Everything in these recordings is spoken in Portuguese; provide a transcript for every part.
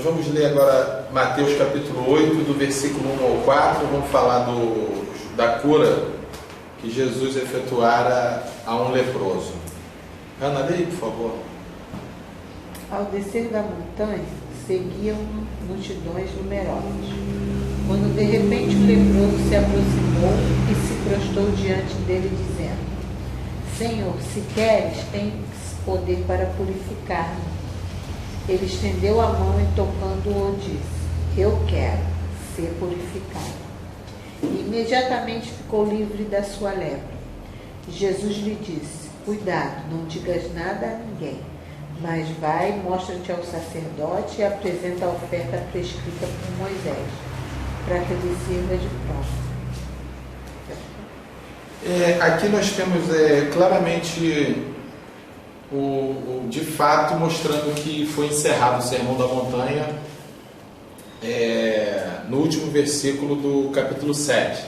Vamos ler agora Mateus capítulo 8, do versículo 1 ao 4. Vamos falar da cura que Jesus efetuara a um leproso. Ana, leia, por favor. Ao descer da montanha, seguiam multidões numerosas. Quando de repente o leproso se aproximou e se prostrou diante dele, dizendo: Senhor, se queres, tens poder para purificar-me. Ele estendeu a mão e, tocando-o, disse: Eu quero ser purificado. E imediatamente ficou livre da sua lepra. Jesus lhe disse: Cuidado, não digas nada a ninguém, mas vai, mostra-te ao sacerdote e apresenta a oferta prescrita por Moisés, para que lhe sirva de prova. Aqui nós temos claramente de fato mostrando que foi encerrado o Sermão da Montanha no último versículo do capítulo 7,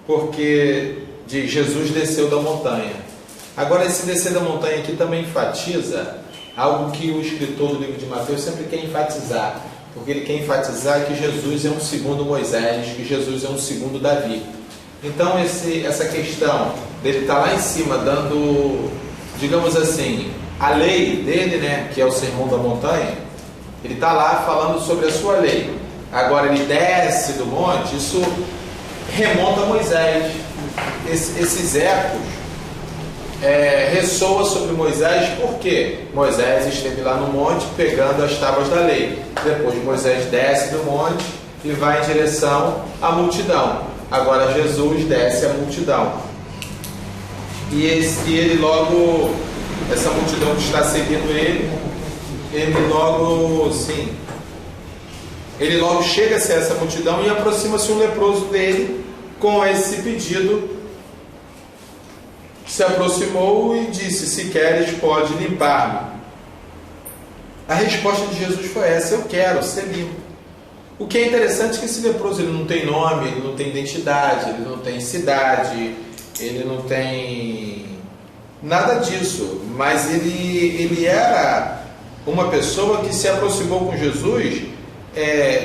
porque diz: Jesus desceu da montanha. Agora, esse descer da montanha aqui também enfatiza algo que o escritor do livro de Mateus sempre quer enfatizar, porque ele quer enfatizar que Jesus é um segundo Moisés, que Jesus é um segundo Davi. Então essa questão dele estar lá em cima dando, digamos assim, a lei dele, né, que é o Sermão da Montanha, ele está lá falando sobre a sua lei. Agora ele desce do monte, isso remonta a Moisés. Esses ecos ressoam sobre Moisés, porque Moisés esteve lá no monte pegando as tábuas da lei. Depois Moisés desce do monte e vai em direção à multidão. Agora Jesus desce a multidão. E ele logo, essa multidão que está seguindo ele logo chega-se a essa multidão e aproxima-se um leproso dele com esse pedido. Se aproximou e disse: Se queres, pode limpar-me. A resposta de Jesus foi essa: Eu quero ser limpo. O que é interessante é que esse leproso ele não tem nome, ele não tem identidade, ele não tem cidade, ele não tem nada disso, mas ele era uma pessoa que se aproximou com Jesus,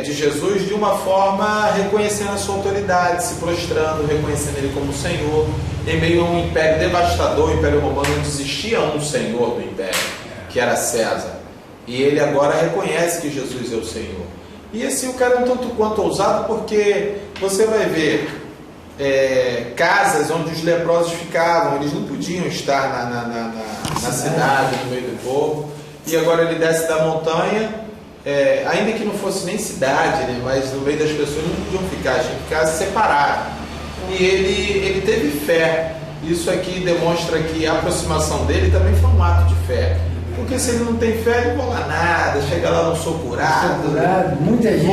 de Jesus de uma forma reconhecendo a sua autoridade, se prostrando, reconhecendo ele como Senhor, em meio a um império devastador, o Império Romano. Não existia um Senhor do Império, que era César, e ele agora reconhece que Jesus é o Senhor. E assim, o cara é um tanto quanto ousado, porque você vai ver casas onde os leprosos ficavam, eles não podiam estar na cidade, no meio do povo, e agora ele desce da montanha, ainda que não fosse nem cidade, né, mas no meio das pessoas não podiam ficar, tinham que ficar separados. E ele teve fé. Isso aqui demonstra que a aproximação dele também foi um ato de fé. Porque se ele não tem fé, ele não vai lá nada, chega lá, não sou curado. Muita gente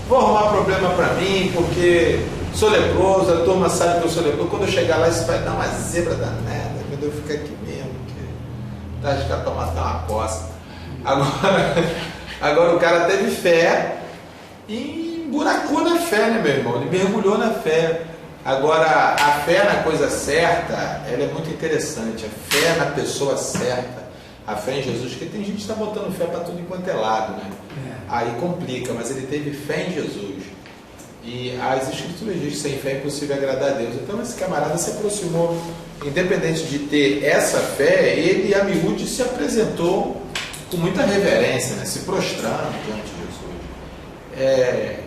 vou arrumar problema para mim, porque sou leproso, a turma sabe que eu sou leproso. Quando eu chegar lá, isso vai dar uma zebra danada, quando eu ficar aqui mesmo, que tá de tomar uma coça. Agora o cara teve fé e emburacou na fé, né, meu irmão? Ele mergulhou na fé. Agora, a fé na coisa certa, ela é muito interessante. A fé na pessoa certa, a fé em Jesus, porque tem gente que está botando fé para tudo enquanto é lado, né? Aí complica, mas ele teve fé em Jesus. E as Escrituras dizem que sem fé é impossível agradar a Deus. Então esse camarada se aproximou, independente de ter essa fé, ele, a miúde, se apresentou com muita reverência, né? Se prostrando diante de Jesus.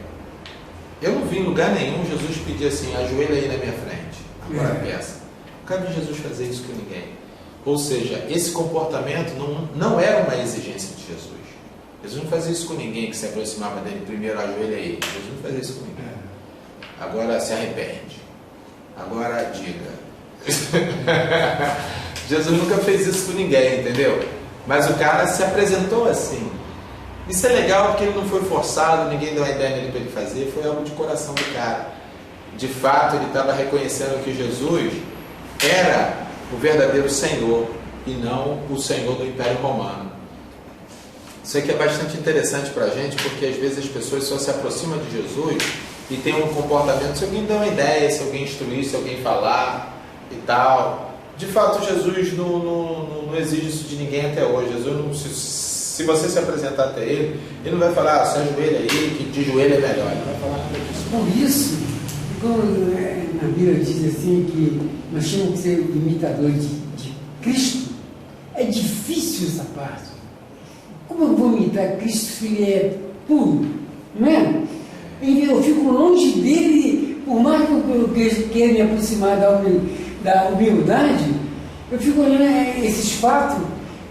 Eu não vi em lugar nenhum Jesus pedir assim: ajoelha aí na minha frente, agora peça. Nunca vi Jesus fazer isso com ninguém. Ou seja, esse comportamento não era uma exigência de Jesus. Jesus não fazia isso com ninguém que se aproximava dele. Primeiro, ajoelha aí. Jesus não fazia isso com ninguém. Agora se arrepende. Agora diga. Jesus nunca fez isso com ninguém, entendeu? Mas o cara se apresentou assim. Isso é legal porque ele não foi forçado, ninguém deu a ideia nele para ele fazer, foi algo de coração do cara. De fato, ele estava reconhecendo que Jesus era o verdadeiro Senhor e não o Senhor do Império Romano. Isso aqui é bastante interessante para a gente, porque às vezes as pessoas só se aproximam de Jesus e tem um comportamento, se alguém der uma ideia, se alguém instruir, se alguém falar e tal. De fato, Jesus não exige isso de ninguém até hoje. Jesus não, se você se apresentar até ele não vai falar, se ajoelha aí, que de joelho é melhor. Ele não vai falar nada disso. Por isso, quando na Bíblia diz assim que nós temos que ser imitadores de Cristo, é difícil essa parte. Como eu vou imitar Cristo se ele é puro? Não é? Eu fico longe dele, por mais que eu queira me aproximar da humildade, eu fico olhando esses fatos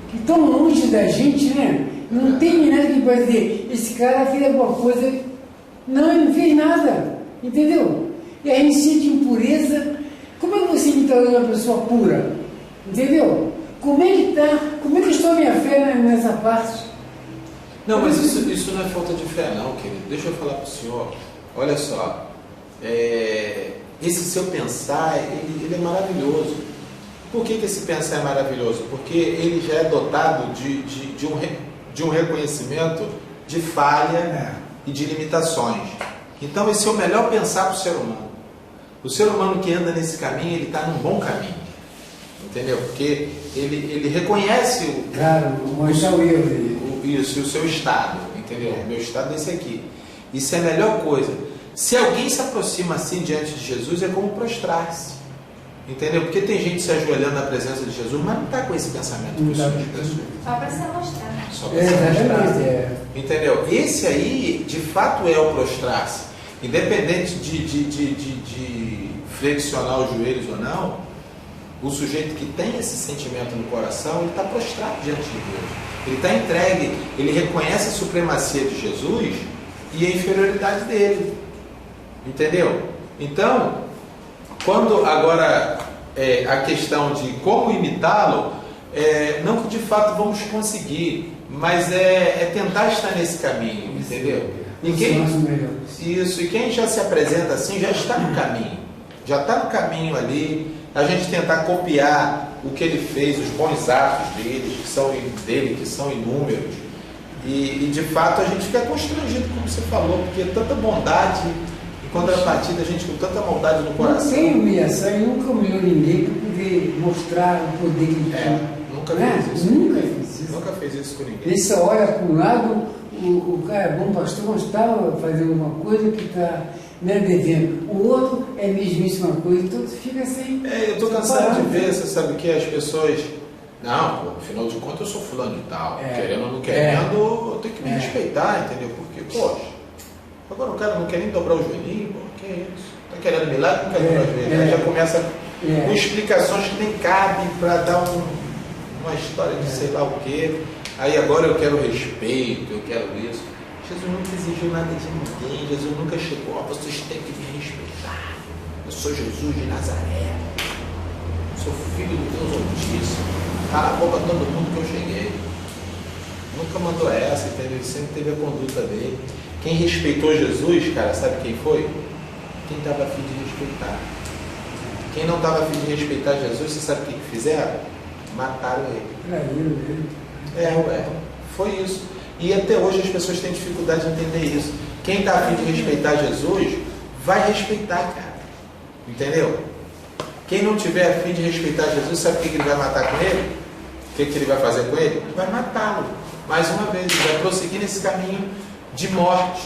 que estão longe da gente, né? Não tem nada que pode dizer, esse cara fez alguma coisa. Não, ele não fez nada, entendeu? E aí me sente impureza. Como é que você imita uma pessoa pura? Entendeu? Como é que tá? Como é que está a minha fé nessa parte? Não, mas isso não é falta de fé não, querido. Deixa eu falar para o senhor. Olha só, esse seu pensar, ele é maravilhoso. Por que esse pensar é maravilhoso? Porque ele já é dotado de um reconhecimento de falha e de limitações. Então esse é o melhor pensar para o ser humano. O ser humano que anda nesse caminho, ele está num bom caminho. Entendeu? Porque ele reconhece o erro dele. Isso, e o seu estado, entendeu? O meu estado é esse aqui. Isso é a melhor coisa. Se alguém se aproxima assim diante de Jesus, é como prostrar-se. Entendeu? Porque tem gente se ajoelhando na presença de Jesus, mas não está com esse pensamento que o Senhor de Jesus. Só para se amostrar. Só para se amostrar. Entendeu? Esse aí, de fato, é o prostrar-se. Independente de flexionar os joelhos ou não, o sujeito que tem esse sentimento no coração, ele está prostrado diante de Deus. Ele está entregue, ele reconhece a supremacia de Jesus e a inferioridade dele. Entendeu? Então, quando agora a questão de como imitá-lo, não que de fato vamos conseguir, mas é tentar estar nesse caminho, entendeu? E quem já se apresenta assim, já está no caminho. Já está no caminho ali, a gente tentar copiar o que ele fez, os bons atos dele, que são inúmeros, e de fato a gente fica constrangido, como você falou, porque tanta bondade, e contrapartida a gente com tanta maldade no coração. Não tem humilhação e nunca humilhou ninguém para poder mostrar o poder que ele tem. Nunca fez isso. Nunca fez isso com ninguém. Ele só olha para um lado, o cara é bom pastor, mas está fazendo uma coisa que está devendo. O outro é mesmíssima coisa, então fica assim. Eu estou cansado de ver, você sabe o que? As pessoas. Não, pô, afinal de contas eu sou fulano e tal. Querendo ou não querendo, eu tenho que me respeitar, entendeu? Porque, poxa, agora o cara não quer nem dobrar o joelhinho, pô, que é isso? Está querendo milagre, não quer dobrar o joelhinho. Aí já começa com explicações que nem cabem para dar uma história de sei lá o quê. Aí agora eu quero respeito, eu quero isso. Jesus nunca exigiu nada de ninguém. Jesus nunca chegou, vocês têm que me respeitar. Eu sou Jesus de Nazaré. Sou filho do Deus Altíssimo. Cala a boca todo mundo que eu cheguei. Nunca mandou essa, entendeu? Ele sempre teve a conduta dele. Quem respeitou Jesus, cara, sabe quem foi? Quem estava a fim de respeitar. Quem não estava a fim de respeitar Jesus, você sabe o que fizeram? Mataram ele. Foi isso. E até hoje as pessoas têm dificuldade de entender isso. Quem está a fim de respeitar Jesus, vai respeitar, cara. Entendeu? Quem não tiver a fim de respeitar Jesus, sabe o que ele vai matar com ele? O que ele vai fazer com ele? Vai matá-lo. Mais uma vez, ele vai prosseguir nesse caminho de morte.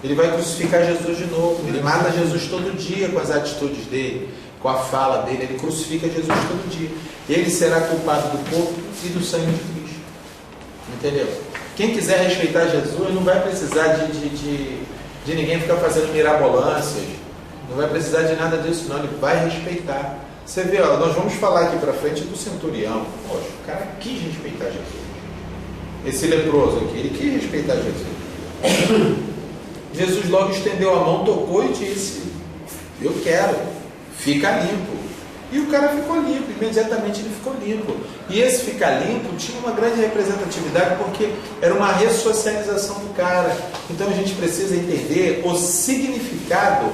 Ele vai crucificar Jesus de novo. Ele mata Jesus todo dia com as atitudes dele, com a fala dele. Ele crucifica Jesus todo dia. Ele será culpado do corpo e do sangue de Cristo. Entendeu? Quem quiser respeitar Jesus não vai precisar de ninguém ficar fazendo mirabolâncias. Não vai precisar de nada disso, não. Ele vai respeitar. Você vê, nós vamos falar aqui para frente do centurião. Poxa, o cara quis respeitar Jesus. Esse leproso aqui, ele quis respeitar Jesus. Jesus logo estendeu a mão, tocou e disse: eu quero, fica limpo. E o cara ficou limpo, imediatamente ele ficou limpo. E esse ficar limpo tinha uma grande representatividade, porque era uma ressocialização do cara. Então a gente precisa entender o significado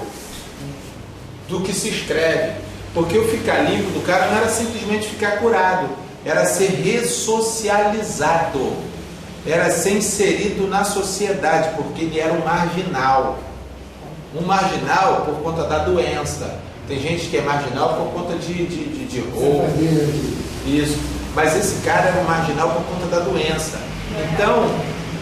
do que se escreve. Porque o ficar limpo do cara não era simplesmente ficar curado, era ser ressocializado, era ser inserido na sociedade, porque ele era um marginal. Um marginal por conta da doença, Tem gente que é marginal por conta de roubo. Isso. Mas esse cara era um marginal por conta da doença. Então,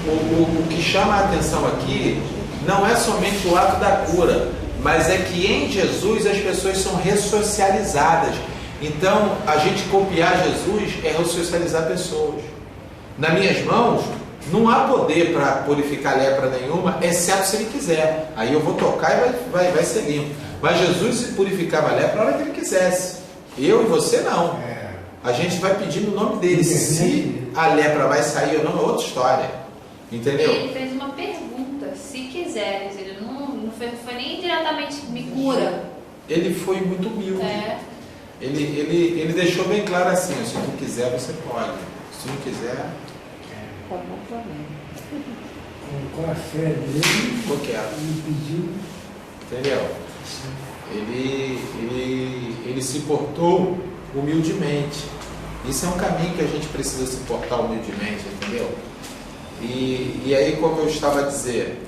o que chama a atenção aqui não é somente o ato da cura, mas é que em Jesus as pessoas são ressocializadas. Então, a gente copiar Jesus é ressocializar pessoas. Nas minhas mãos, não há poder para purificar lepra nenhuma, exceto se ele quiser. Aí eu vou tocar e vai ser limpo. Mas Jesus purificava a lepra a hora que ele quisesse. Eu e você não. A gente vai pedir no nome dele. Se a lepra vai sair ou não é outra história. Entendeu? Ele fez uma pergunta, se quiseres. Ele não foi nem diretamente me cura. Ele foi muito humilde. Ele deixou bem claro assim, se tu quiser você pode. Se não quiser, Tá bom pra mim. Com a fé dele, qualquer. ele pediu. Entendeu? Ele se portou humildemente. Isso é um caminho que a gente precisa se portar humildemente, entendeu? E aí, como eu estava a dizer,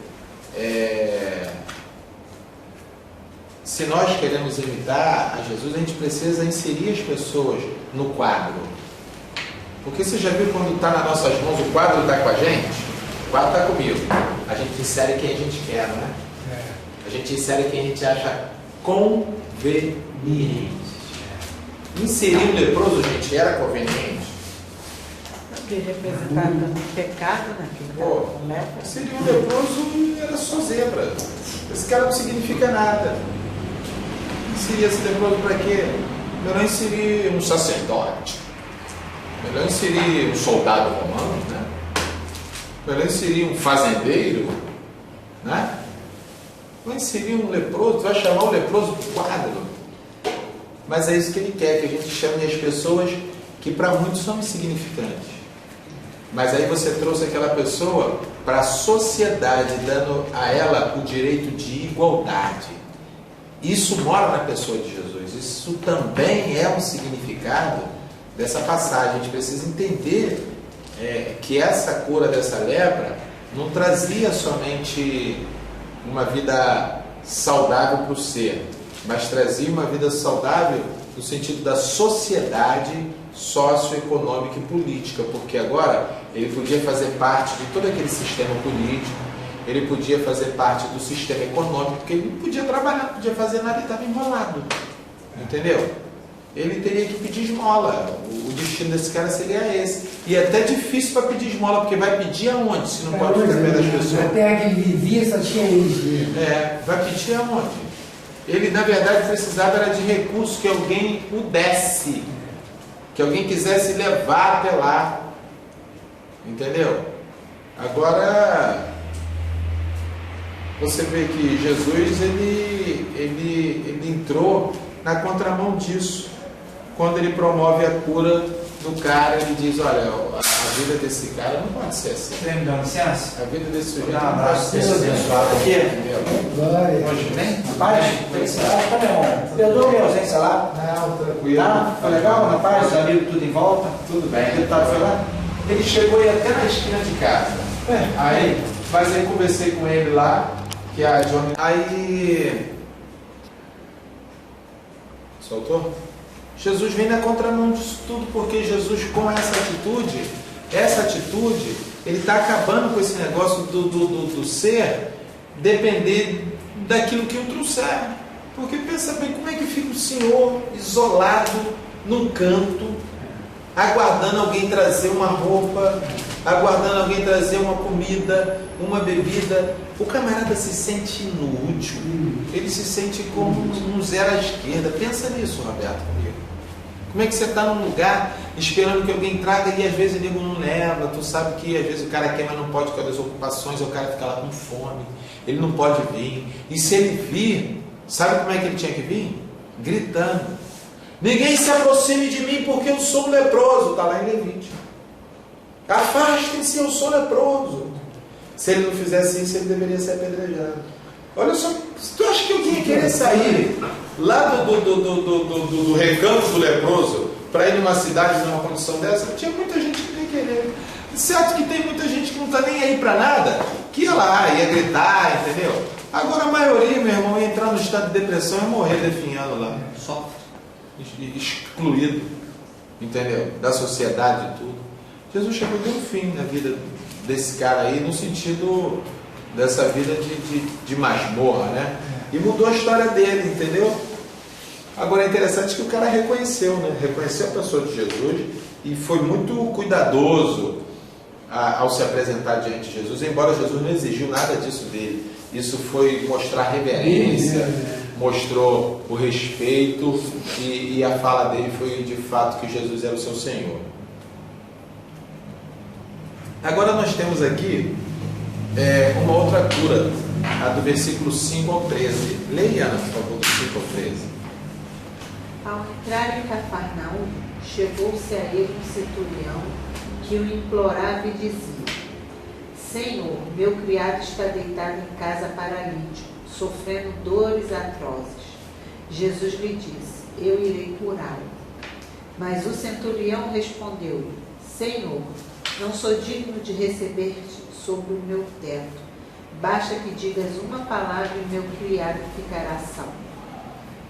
se nós queremos imitar a Jesus, a gente precisa inserir as pessoas no quadro. Porque você já viu quando está nas nossas mãos, o quadro está com a gente? O quadro está comigo. A gente insere quem a gente quer, não é? A gente insere quem a gente acha conveniente. Inserir um leproso, gente, era conveniente? Porque representava tanto pecado naquele cara com lepra. Inserir um leproso era só zebra. Esse cara não significa nada. Inserir esse leproso para quê? Melhor inserir um sacerdote. Melhor inserir um soldado romano, né? Melhor inserir um fazendeiro, né? Vai inserir um leproso, vai chamar o leproso para o quadro. Mas é isso que ele quer, que a gente chame as pessoas que para muitos são insignificantes. Mas aí você trouxe aquela pessoa para a sociedade, dando a ela o direito de igualdade. Isso mora na pessoa de Jesus. Isso também é um significado dessa passagem. A gente precisa entender que essa cura dessa lepra não trazia somente uma vida saudável para o ser, mas trazia uma vida saudável no sentido da sociedade socioeconômica e política, porque agora ele podia fazer parte de todo aquele sistema político, ele podia fazer parte do sistema econômico, porque ele não podia trabalhar, não podia fazer nada e estava enrolado, entendeu? Ele teria que pedir esmola. O destino desse cara seria esse. E é até difícil para pedir esmola, porque vai pedir aonde? Se não pode ficar perto das pessoas. Na terra que ele vivia só tinha eles. Vai pedir aonde? Ele, na verdade, precisava era de recursos que alguém pudesse, que alguém quisesse levar até lá. Entendeu? Agora, você vê que Jesus, ele entrou na contramão disso. Quando ele promove a cura do cara, ele diz, olha, a vida desse cara não pode ser assim. Você me dá licença? A vida desse sujeito Dá um não pode abraço ser desse assim. abençoado aqui. Glória. Hoje vem? Rapaz, tá, meu irmão? Perdoa minha ausência lá. Não, tranquilo. Tá? Foi legal, rapaz? Os amigos tudo em volta? Tudo bem. O deputado foi lá? Ele chegou aí até na esquina de casa. Mas aí conversei com ele lá, que a Johnny... Aí... Soltou? Jesus vem na contramão disso tudo, porque Jesus, com essa atitude, ele está acabando com esse negócio do ser depender daquilo que o trouxer. Porque pensa bem, como é que fica o Senhor isolado num canto, aguardando alguém trazer uma roupa, aguardando alguém trazer uma comida, uma bebida? O camarada se sente inútil, ele se sente como um zero à esquerda. Pensa nisso, Roberto, comigo. Como é que você está num lugar esperando que alguém traga e às vezes ele não leva? Tu sabe que às vezes o cara quer, mas não pode por causa das ocupações, o cara fica lá com fome, ele não pode vir. E se ele vir, sabe como é que ele tinha que vir? Gritando: ninguém se aproxime de mim porque eu sou um leproso. Está lá em Levítico. Afastem-se, eu sou leproso. Se ele não fizesse isso, ele deveria ser apedrejado. Olha só, se tu acha que alguém ia querer sair lá do recanto do leproso para ir numa cidade numa condição dessa, tinha muita gente que não ia querer. Certo que tem muita gente que não está nem aí para nada, que ia lá, ia gritar, entendeu? Agora a maioria, meu meu irmão, ia entrar no estado de depressão e morrer definhando lá. Sofre. Excluído, entendeu? Da sociedade e tudo. Jesus chegou e deu um fim na vida desse cara aí, no sentido dessa vida de masmorra, né? E mudou a história dele, entendeu? Agora é interessante que o cara reconheceu, né? Reconheceu a pessoa de Jesus e foi muito cuidadoso ao se apresentar diante de Jesus, embora Jesus não exigiu nada disso dele. Isso foi mostrar reverência, mostrou o respeito e a fala dele foi de fato que Jesus era o seu Senhor. Agora nós temos aqui uma outra cura, a do versículo 5 ao 13. Leia, Ana, por favor, do 5 ao 13. Ao entrar em Cafarnaum, chegou-se a ele um centurião que o implorava e dizia: Senhor, meu criado está deitado em casa paralítico, sofrendo dores atrozes. Jesus lhe disse: Eu irei curá-lo. Mas o centurião respondeu-lhe: Senhor, não sou digno de receber-te sobre o meu teto. Basta que digas uma palavra e meu criado ficará salvo.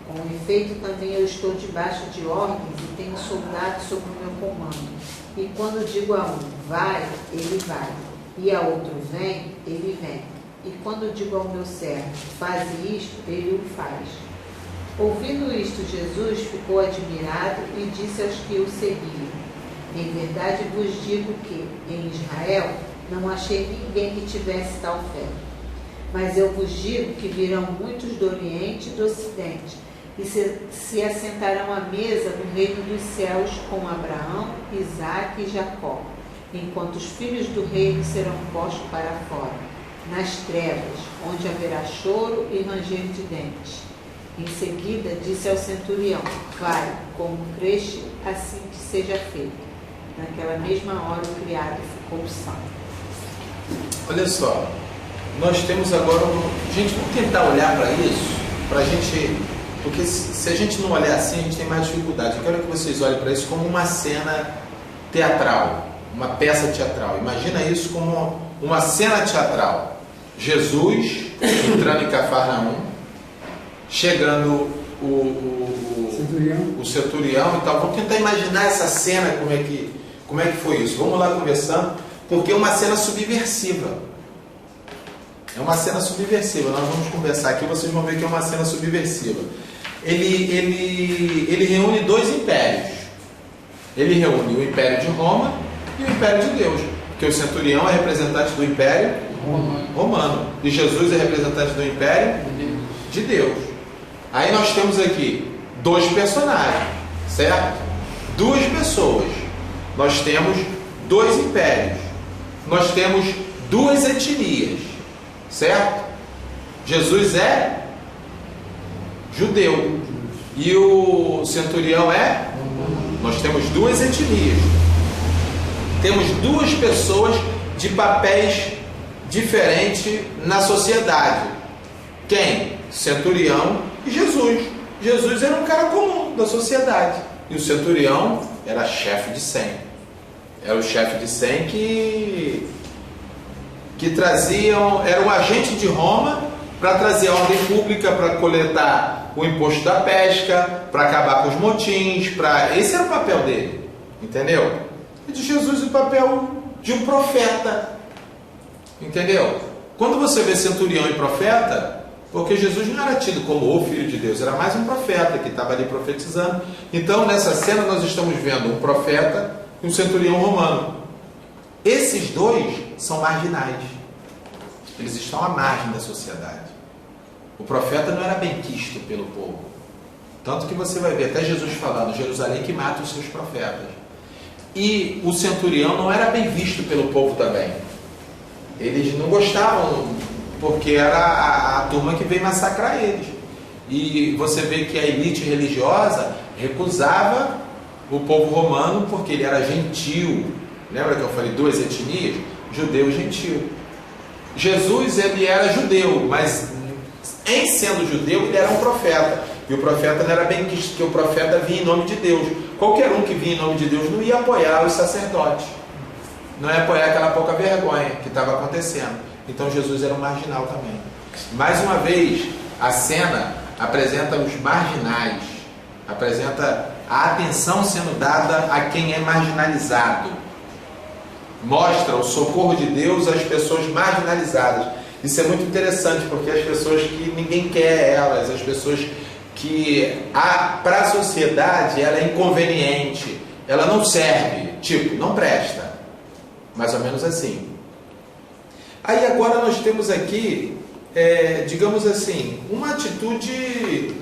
Com efeito, também eu estou debaixo de ordens e tenho soldados sob o meu comando. E quando digo a um, vai, ele vai. E a outro, vem, ele vem. E quando digo ao meu servo, faz isto, ele o faz. Ouvindo isto, Jesus ficou admirado e disse aos que o seguiam: Em verdade vos digo que, em Israel, não achei ninguém que tivesse tal fé. Mas eu vos digo que virão muitos do Oriente e do Ocidente, e se assentarão à mesa no reino dos céus com Abraão, Isaque e Jacó, enquanto os filhos do reino serão postos para fora, nas trevas, onde haverá choro e ranger de dentes. Em seguida disse ao centurião: Vai, como creste, assim que seja feito. Naquela mesma hora o criado ficou são. Olha só, nós temos agora gente, vamos tentar olhar para isso, para a gente, porque se a gente não olhar assim, a gente tem mais dificuldade. Eu quero que vocês olhem para isso como uma cena teatral, uma peça teatral. Imagina isso como uma cena teatral. Jesus entrando em Cafarnaum, chegando o centurião e tal. Vamos tentar imaginar essa cena, como é que foi isso. Vamos lá conversando, porque é uma cena subversiva. É uma cena subversiva. Nós vamos conversar aqui, vocês vão ver que é uma cena subversiva. Ele reúne dois impérios. Ele reúne o Império de Roma e o Império de Deus. Porque o centurião é representante do Império Romano. E Jesus é representante do Império de Deus. Aí nós temos aqui dois personagens, certo? Duas pessoas. Nós temos dois impérios. Nós temos duas etnias, certo? Jesus é judeu e o centurião é... Nós temos duas etnias. Temos duas pessoas de papéis diferentes na sociedade. Quem? Centurião e Jesus. Jesus era um cara comum da sociedade. E o centurião era chefe de 100. Era o chefe de 100 que traziam, era um agente de Roma para trazer a ordem pública, para coletar o imposto da pesca, para acabar com os motins, esse era o papel dele, entendeu? E de Jesus o papel de um profeta, entendeu? Quando você vê centurião e profeta, porque Jesus não era tido como o Filho de Deus, era mais um profeta que estava ali profetizando. Então nessa cena nós estamos vendo um profeta e um centurião romano. Esses dois são marginais. Eles estão à margem da sociedade. O profeta não era bem quisto pelo povo. Tanto que você vai ver até Jesus falando: Jerusalém que mata os seus profetas. E o centurião não era bem visto pelo povo também. Eles não gostavam, porque era a turma que veio massacrar eles. E você vê que a elite religiosa recusava o povo romano porque ele era gentil. Lembra que eu falei duas etnias? Judeu e gentil. Jesus, ele era judeu, mas em sendo judeu, ele era um profeta. E o profeta não era bem visto, porque o profeta vinha em nome de Deus. Qualquer um que vinha em nome de Deus não ia apoiar os sacerdotes. Não ia apoiar aquela pouca vergonha que estava acontecendo. Então Jesus era um marginal também. Mais uma vez, A cena apresenta os marginais, apresenta a atenção sendo dada a quem é marginalizado. Mostra o socorro de Deus às pessoas marginalizadas. Isso é muito interessante, porque as pessoas que ninguém quer elas, as pessoas que para a sociedade ela é inconveniente, ela não serve, tipo, não presta. Mais ou menos assim. Aí agora nós temos aqui, digamos assim, uma atitude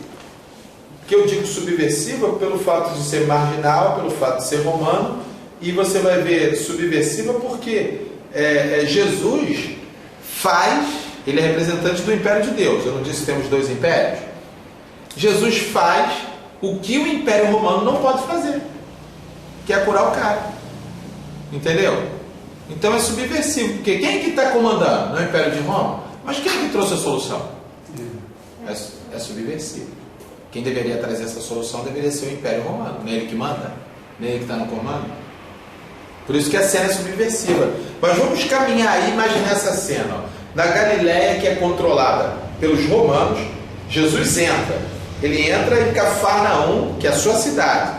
que eu digo subversiva pelo fato de ser marginal, pelo fato de ser romano, e você vai ver subversiva porque Jesus faz, ele é representante do império de Deus. Eu não disse que temos dois impérios? Jesus faz o que o império romano não pode fazer, que é curar o cara. Entendeu? Então é subversivo, porque quem é que está comandando no império de Roma? Mas quem é que trouxe a solução? É subversivo. Quem deveria trazer essa solução deveria ser o império romano. Não é ele que manda? Não é ele que está no comando? Por isso que a cena é subversiva. Mas vamos caminhar aí, imaginar essa cena. Ó. Na Galileia, que é controlada pelos romanos, Jesus entra. Ele entra em Cafarnaum, que é a sua cidade,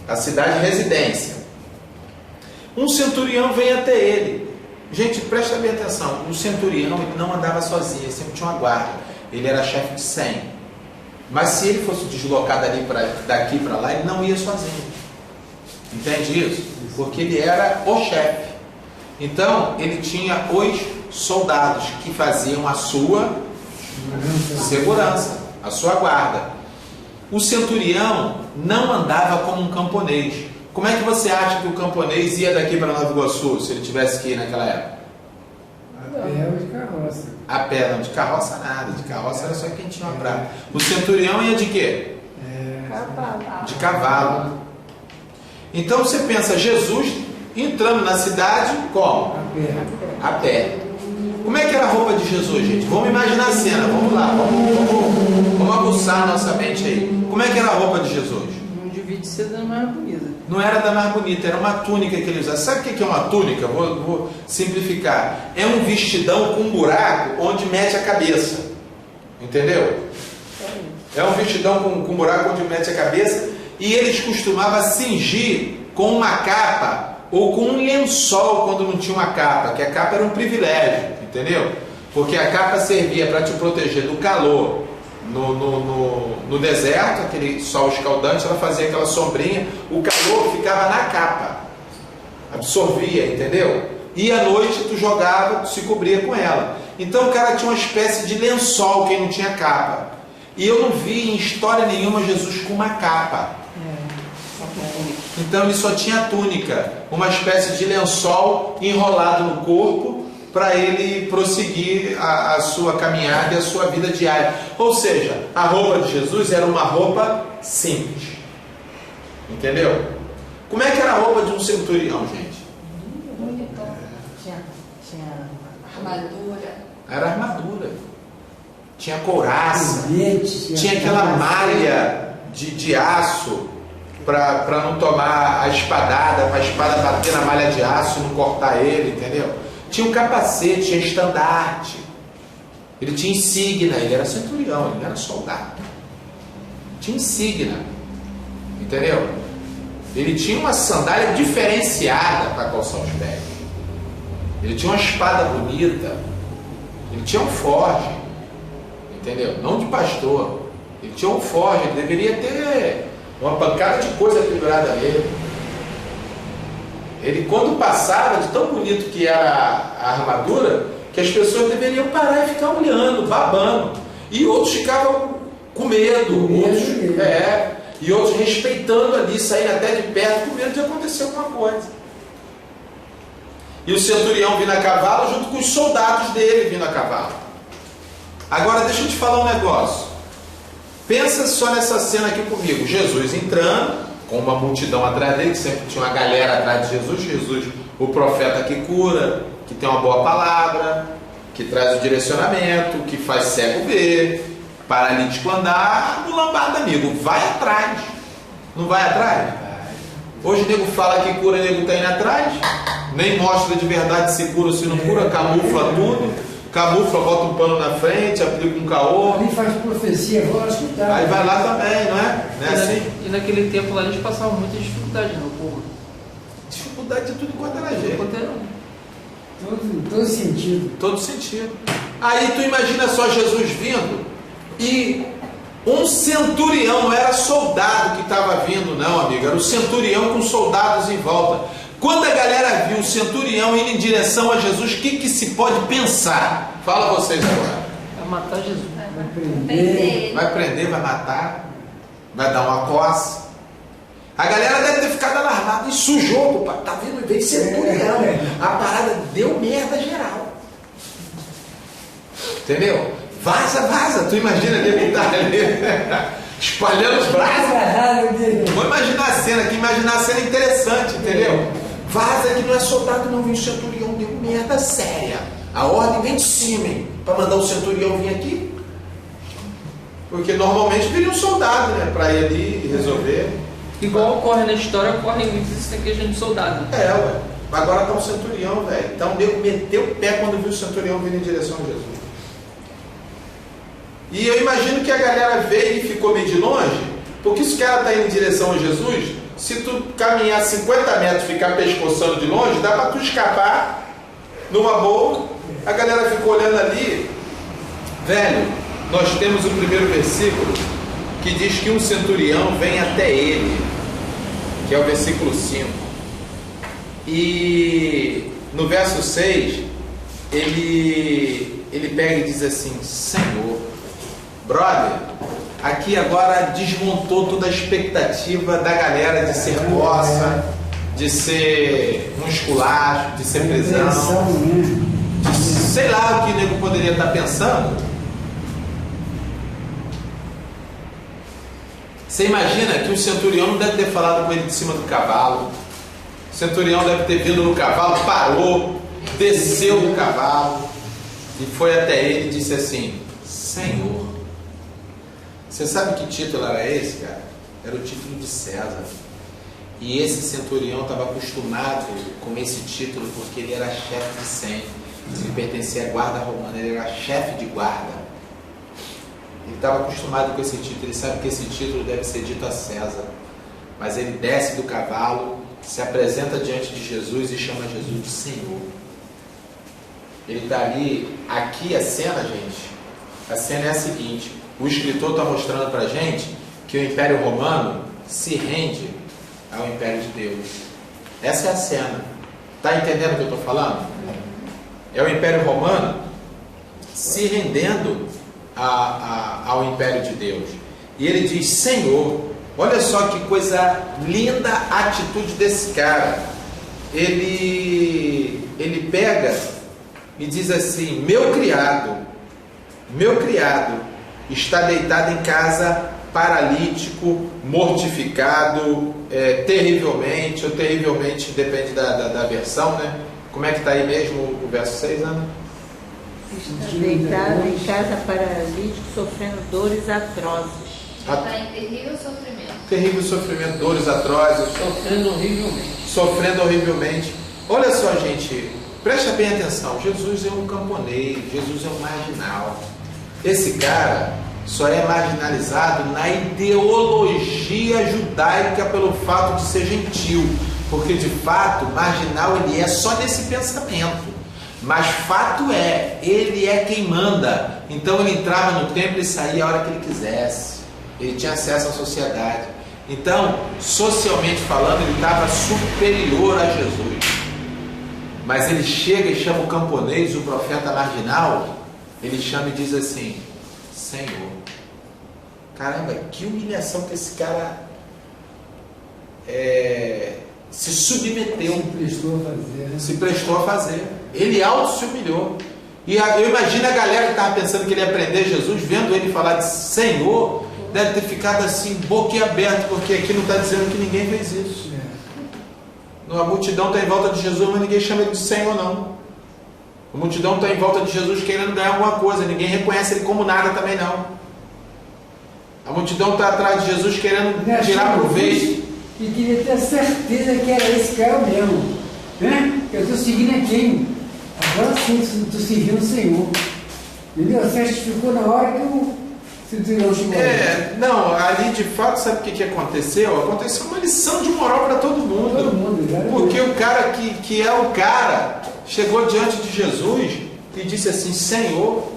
a cidade de residência. Um centurião vem até ele. Gente, presta bem atenção. O centurião ele não andava sozinho, ele sempre tinha uma guarda. Ele era chefe de 100. Mas se ele fosse deslocado daqui para lá, ele não ia sozinho. Entende isso? Porque ele era o chefe. Então, ele tinha os soldados que faziam a sua segurança, a sua guarda. O centurião não andava como um camponês. Como é que você acha que o camponês ia daqui para Nova Iguaçu, se ele tivesse que ir naquela época? A pé ou de carroça? A pé, não, de carroça nada. De carroça era só quem tinha uma prata. O centurião ia de quê? De cavalo. Então você pensa, Jesus entrando na cidade, como? A pé. Como é que era a roupa de Jesus, gente? Vamos imaginar a cena, vamos lá, vamos aguçar a nossa mente aí. Como é que era a roupa de Jesus? Não devia ser da mais bonita. Não era da mais bonita, era uma túnica que ele usava. Sabe o que é uma túnica? Vou simplificar. É um vestidão com um buraco onde mete a cabeça. Entendeu? É um vestidão com um buraco onde mete a cabeça. E eles costumavam cingir com uma capa ou com um lençol quando não tinha uma capa, que a capa era um privilégio, entendeu? Porque a capa servia para te proteger do calor no deserto, aquele sol escaldante, ela fazia aquela sombrinha, o calor ficava na capa, absorvia, entendeu? E à noite tu jogava, tu se cobria com ela. Então o cara tinha uma espécie de lençol, quem não tinha capa. E eu não vi em história nenhuma Jesus com uma capa. Então ele só tinha túnica, uma espécie de lençol enrolado no corpo para ele prosseguir a sua caminhada e a sua vida diária. Ou seja, a roupa de Jesus era uma roupa simples. Entendeu? Como é que era a roupa de um centurião, gente? Tinha armadura. Era armadura. Tinha couraça. Colete, Tinha aquela malha de aço para não tomar a espadada, para a espada bater na malha de aço e não cortar ele, entendeu? Tinha um capacete, tinha estandarte, ele tinha insígnia, ele era centurião, ele não era soldado. Tinha insígnia, entendeu? Ele tinha uma sandália diferenciada para calçar os pés. Ele tinha uma espada bonita, ele tinha um forge, entendeu? Não de pastor, ele tinha um forge, ele deveria ter uma pancada de coisa pendurada nele. Ele, quando passava, de tão bonito que era a armadura, que as pessoas deveriam parar e ficar olhando, babando. E outros ficavam com medo. E outros respeitando ali, saindo até de perto, com medo de acontecer alguma coisa. E o centurião vindo a cavalo, junto com os soldados dele vindo a cavalo. Agora, deixa eu te falar um negócio. Pensa só nessa cena aqui comigo. Jesus entrando, com uma multidão atrás dele, que sempre tinha uma galera atrás de Jesus. Jesus, o profeta que cura, que tem uma boa palavra, que traz o direcionamento, que faz cego ver, paralítico andar, no lambada, amigo. Vai atrás. Não vai atrás? Hoje o nego fala que cura, o nego está indo atrás. Nem mostra de verdade se cura ou se não cura, camufla tudo. camufla, bota um pano na frente, aplica um caô. Ali faz profecia, vou lá escutar. Aí vai lá também, não é? Não é assim? E naquele tempo lá eles passavam muita dificuldade, não, povo? Dificuldade de tudo enquanto era jeito. Enquanto era Todo sentido. Todo sentido. Aí tu imagina só Jesus vindo e um centurião, não era soldado que estava vindo, não, amigo, era o centurião com soldados em volta. Quando a galera viu o centurião indo em direção a Jesus, o que se pode pensar? Fala vocês agora. Vai matar Jesus. Vai prender. Vai prender, vai matar, vai dar uma coça. A galera deve ter ficado alarmada e sujou, opa, tá vendo? Veio centurião. A parada deu merda geral. Entendeu? Vaza, vaza. Tu imagina ele estar ali espalhando os braços. Vamos imaginar a cena aqui, imaginar a cena interessante, entendeu? Vaza que não é soldado, não. Vem o centurião, deu merda séria. A ordem vem de cima, hein? Para mandar o centurião vir aqui. Porque normalmente viria um soldado, né? Para ir ali e resolver. Igual ocorre na história, ocorre muito isso na questão de soldado. É, ué. Agora tá um centurião, velho. Então o nego meteu o pé quando viu o centurião vindo em direção a Jesus. E eu imagino que a galera veio e ficou meio de longe, porque se o cara está indo em direção a Jesus, se tu caminhar 50 metros e ficar pescoçando de longe, dá para tu escapar numa boa. A galera ficou olhando ali. Velho, nós temos o primeiro versículo que diz que um centurião vem até ele, que é o versículo 5. E no verso 6, ele pega e diz assim: Senhor, brother, aqui agora desmontou toda a expectativa da galera de ser bossa, de ser um esculacho, de ser prisão, de sei lá o que o nego poderia estar pensando. Você imagina que o centurião não deve ter falado com ele de cima do cavalo. O centurião deve ter vindo no cavalo, parou, desceu do cavalo e foi até ele e disse assim: Senhor. Você sabe que título era esse, cara? Era o título de César. E esse centurião estava acostumado com esse título porque ele era chefe de 100. Ele pertencia à guarda romana, ele era chefe de guarda. Ele estava acostumado com esse título, ele sabe que esse título deve ser dito a César. Mas ele desce do cavalo, se apresenta diante de Jesus e chama Jesus de Senhor. Ele está ali. Aqui a cena, gente, a cena é a seguinte: o escritor está mostrando para a gente que o Império Romano se rende ao Império de Deus. Essa é a cena. Está entendendo o que eu estou falando? É o Império Romano se rendendo ao Império de Deus. E ele diz: Senhor. Olha só que coisa linda a atitude desse cara. Ele pega e diz assim: meu criado está deitado em casa, paralítico, mortificado, terrivelmente, ou terrivelmente, depende da versão, né? Como é que está aí mesmo o verso 6, Ana? Está deitado em casa, paralítico, sofrendo dores atrozes. Está em terrível sofrimento. Terrível sofrimento, dores atrozes. Sofrendo horrivelmente. Olha só, gente, presta bem atenção. Jesus é um camponês, Jesus é um marginal. Esse cara só é marginalizado na ideologia judaica pelo fato de ser gentil. Porque de fato, marginal ele é só nesse pensamento. Mas fato é, ele é quem manda. Então ele entrava no templo e saía a hora que ele quisesse. Ele tinha acesso à sociedade. Então, socialmente falando, ele estava superior a Jesus. Mas ele chega e chama o camponês, o profeta marginal. Ele chama e diz assim: Senhor. Caramba, que humilhação que esse cara se submeteu. Se prestou a fazer. Ele auto se humilhou. E eu imagino a galera que estava pensando que ele ia prender Jesus, vendo ele falar de Senhor, deve ter ficado assim, boquiaberto, porque aqui não está dizendo que ninguém fez isso. A multidão está em volta de Jesus, mas ninguém chama ele de Senhor, não. A multidão está em volta de Jesus querendo ganhar alguma coisa, ninguém reconhece ele como nada também, não. A multidão está atrás de Jesus querendo tirar proveito. E queria ter certeza que era esse cara mesmo. Né? Eu estou seguindo a quem? Agora sim, tu serviu o Senhor. Entendeu? Você certificou na hora que o centurião chegou. Não, ali de fato, sabe o que aconteceu? Aconteceu uma lição de moral para todo mundo. Todo mundo, Porque o cara que é o cara, chegou diante de Jesus e disse assim: Senhor.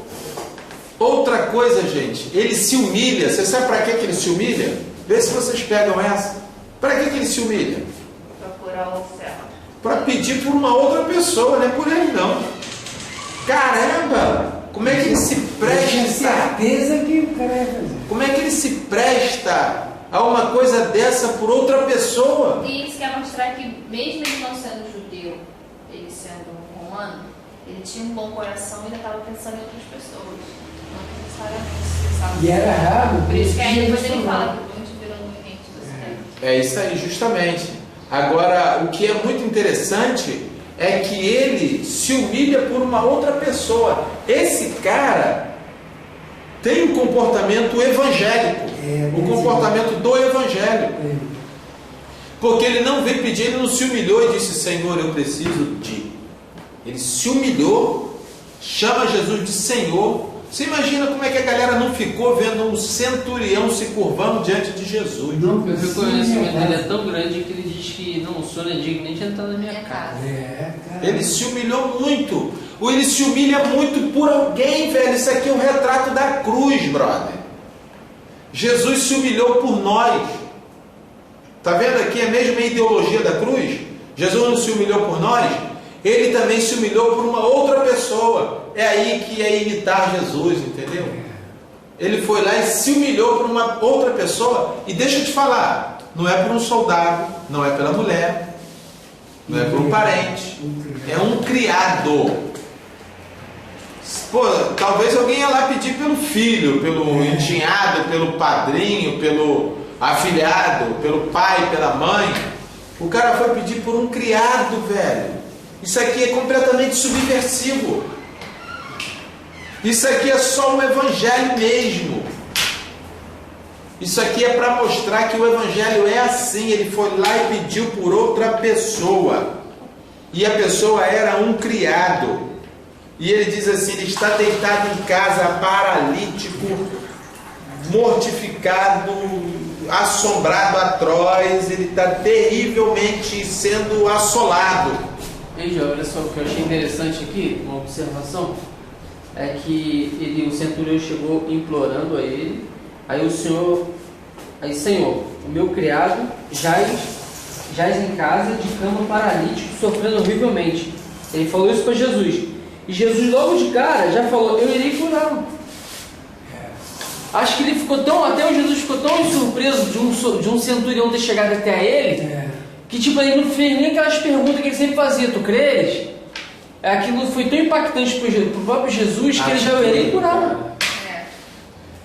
Outra coisa, gente, ele se humilha. Você sabe para que ele se humilha? Vê se vocês pegam essa. Para que ele se humilha? Procurar o céu. Para pedir por uma outra pessoa, não é por ele não. Caramba! Como é que ele se Eu tinha presta? certeza que o cara ia fazer. Como é que ele se presta a uma coisa dessa por outra pessoa? E isso quer mostrar que, mesmo ele não sendo judeu, ele sendo um romano, ele tinha um bom coração e ainda estava pensando em outras pessoas. Não necessariamente, sabe? E era raro. Por isso que aí depois tinha ele fala funcionado. que muitos viram doentes desse tempo. É isso aí, justamente. Agora, o que é muito interessante é que ele se humilha por uma outra pessoa. Esse cara tem um comportamento evangélico, o comportamento do evangelho. Porque ele não veio pedir, ele não se humilhou e disse: Senhor, eu preciso de. Ele se humilhou, chama Jesus de Senhor. Você imagina como é que a galera não ficou vendo um centurião se curvando diante de Jesus? Não O precisa, reconhecimento cara. dele é tão grande que ele diz que não sou digno nem de entrar na minha casa. Cara. Ele se humilhou muito. Ou ele se humilha muito por alguém, velho. Isso aqui é um retrato da cruz, brother. Jesus se humilhou por nós. Tá vendo aqui a mesma ideologia da cruz? Jesus não se humilhou por nós, ele também se humilhou por uma outra pessoa. É aí que é imitar Jesus, entendeu? Ele foi lá e se humilhou por uma outra pessoa. E deixa eu te falar, não é por um soldado, não é pela mulher, não é por um parente, é um criado. Pô, talvez alguém ia lá pedir pelo filho, pelo enteado, pelo padrinho, pelo afilhado, pelo pai, pela mãe. O cara foi pedir por um criado, velho. Isso aqui é completamente subversivo. Isso aqui é só o evangelho mesmo. Isso aqui é para mostrar que o evangelho é assim. Ele foi lá e pediu por outra pessoa. E a pessoa era um criado. E ele diz assim: ele está deitado em casa, paralítico, mortificado, assombrado, atroz. Ele está terrivelmente sendo assolado. Veja, olha só, o que eu achei interessante aqui, uma observação, é que o centurião chegou implorando a ele. Aí o Senhor, Senhor, o meu criado jaz em casa de cama paralítico, sofrendo horrivelmente. Ele falou isso para Jesus. E Jesus logo de cara já falou: eu irei curá-lo. Acho que ele ficou até o Jesus ficou tão surpreso de um centurião ter chegado até ele, que tipo, ele não fez nem aquelas perguntas que ele sempre fazia: tu crês? Aquilo foi tão impactante para o próprio Jesus que ele já irei curá-lo.